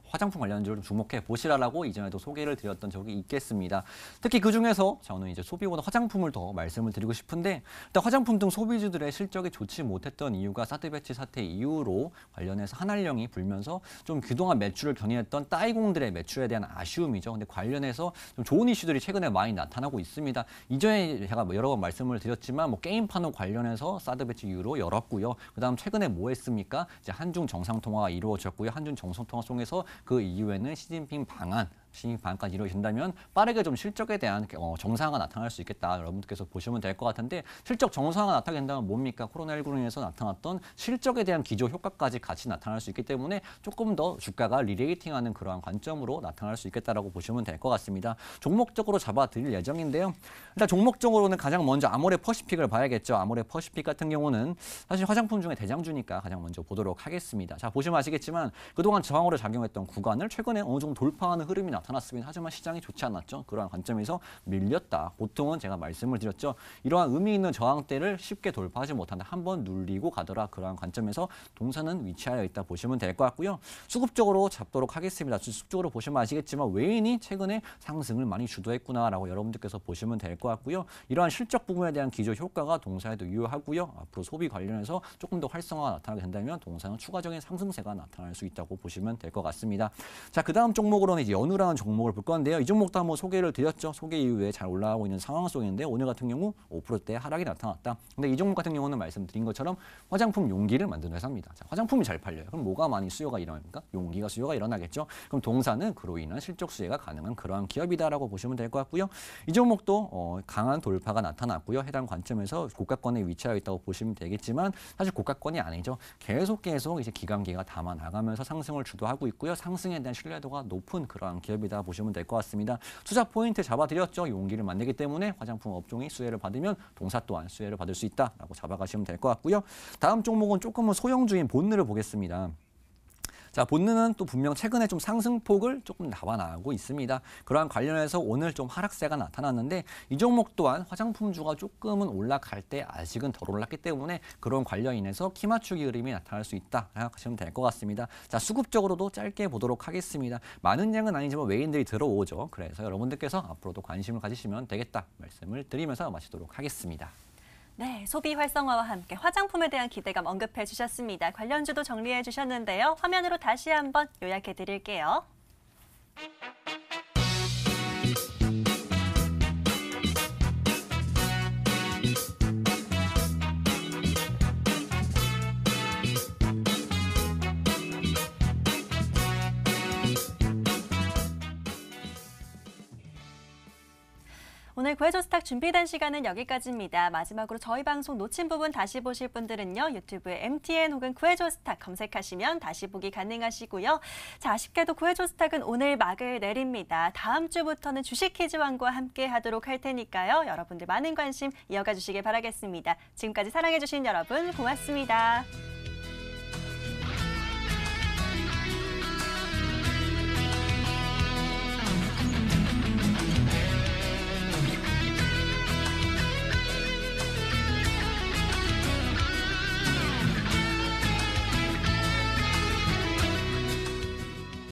화장품 관련주를 좀 주목해 보시라고 이전에도 소개를 드렸던 적이 있겠습니다. 특히 그 중에서 저는 이제 소비보다 화장품을 더 말씀을 드리고 싶은데 일단 화장품 등 소비주들의 실적이 좋지 못했던 이유가 사드 배치 사태 이후로 관련해서 한알령이 불면서 좀 그동안 매출을 견인했던 따이공들의 매출에 대한 아쉬움이죠. 근데 관련해서 좀 좋은 이슈들이 최근에 많이 나타나고 있습니다. 이전에 제가 여러 번 말씀을 드렸지만 게임 판호 관련해서 사드 배치 이후로 열었고요. 그다음 최근에 뭐 했습니까? 이제 한중 정상통화가 이루어졌고요. 한중 정상통화 속에서 그 이후에는 시진핑 방안까지 이루어진다면 빠르게 좀 실적에 대한 정상화가 나타날 수 있겠다. 여러분들께서 보시면 될 것 같은데 실적 정상화가 나타낸다면 뭡니까? 코로나19로 인해서 나타났던 실적에 대한 기조 효과까지 같이 나타날 수 있기 때문에 조금 더 주가가 리레이팅하는 그러한 관점으로 나타날 수 있겠다라고 보시면 될 것 같습니다. 종목적으로 잡아드릴 예정인데요. 일단 종목적으로는 가장 먼저 아모레퍼시픽을 봐야겠죠. 아모레퍼시픽 같은 경우는 사실 화장품 중에 대장주니까 가장 먼저 보도록 하겠습니다. 자, 보시면 아시겠지만 그동안 저항으로 작용했던 구간을 최근에 어느 정도 돌파하는 흐름이 나타났습니다. 하지만 시장이 좋지 않았죠. 그러한 관점에서 밀렸다. 보통은 제가 말씀을 드렸죠. 이러한 의미 있는 저항대를 쉽게 돌파하지 못한다. 한번 눌리고 가더라. 그러한 관점에서 동사는 위치하여 있다 보시면 될 것 같고요. 수급적으로 잡도록 하겠습니다. 수급적으로 보시면 아시겠지만 외인이 최근에 상승을 많이 주도했구나라고 여러분들께서 보시면 될 것 같고요. 이러한 실적 부분에 대한 기조 효과가 동사에도 유효하고요. 앞으로 소비 관련해서 조금 더 활성화가 나타나게 된다면 동사는 추가적인 상승세가 나타날 수 있다고 보시면 될 것 같습니다. 자, 그 다음 종목으로는 이제 연우라는 종목을 볼 건데요. 이 종목도 한번 소개를 드렸죠. 소개 이후에 잘 올라가고 있는 상황 속인데 오늘 같은 경우 5%대 하락이 나타났다. 근데 이 종목 같은 경우는 말씀드린 것처럼 화장품 용기를 만드는 회사입니다. 자, 화장품이 잘 팔려요. 그럼 뭐가 많이 수요가 일어납니까? 용기가 수요가 일어나겠죠. 그럼 동사는 그로 인한 실적 수혜가 가능한 그러한 기업이다라고 보시면 될 것 같고요. 이 종목도 강한 돌파가 나타났고요. 해당 관점에서 고가권에 위치하여 있다고 보시면 되겠지만 사실 고가권이 아니죠. 계속 이제 기관기가 담아 나가면서 상승을 주도하고 있고요. 상승에 대한 신뢰도가 높은 그러한 기업이다 보시면 될 것 같습니다. 투자 포인트 잡아드렸죠. 용기를 만들기 때문에 화장품 업종이 수혜를 받으면 동사 또한 수혜를 받을 수 있다라고 잡아가시면 될 것 같고요. 다음 종목은 조금은 소형주인 본느를 보겠습니다. 자, 본능은 또 분명 최근에 좀 상승폭을 조금 나타나고 있습니다. 그러한 관련해서 오늘 좀 하락세가 나타났는데 이 종목 또한 화장품주가 조금은 올라갈 때 아직은 덜 올랐기 때문에 그런 관련 인해서 키 맞추기 흐름이 나타날 수 있다 생각하시면 될 것 같습니다. 자, 수급적으로도 짧게 보도록 하겠습니다. 많은 양은 아니지만 외인들이 들어오죠. 그래서 여러분들께서 앞으로도 관심을 가지시면 되겠다 말씀을 드리면서 마치도록 하겠습니다. 네, 소비 활성화와 함께 화장품에 대한 기대감 언급해 주셨습니다. 관련주도 정리해 주셨는데요. 화면으로 다시 한번 요약해 드릴게요. 오늘 구해줘 스탁 준비된 시간은 여기까지입니다. 마지막으로 저희 방송 놓친 부분 다시 보실 분들은요. 유튜브에 MTN 혹은 구해줘 스탁 검색하시면 다시 보기 가능하시고요. 자, 아쉽게도 구해줘 스탁은 오늘 막을 내립니다. 다음 주부터는 주식 퀴즈왕과 함께 하도록 할 테니까요. 여러분들 많은 관심 이어가 주시길 바라겠습니다. 지금까지 사랑해주신 여러분 고맙습니다.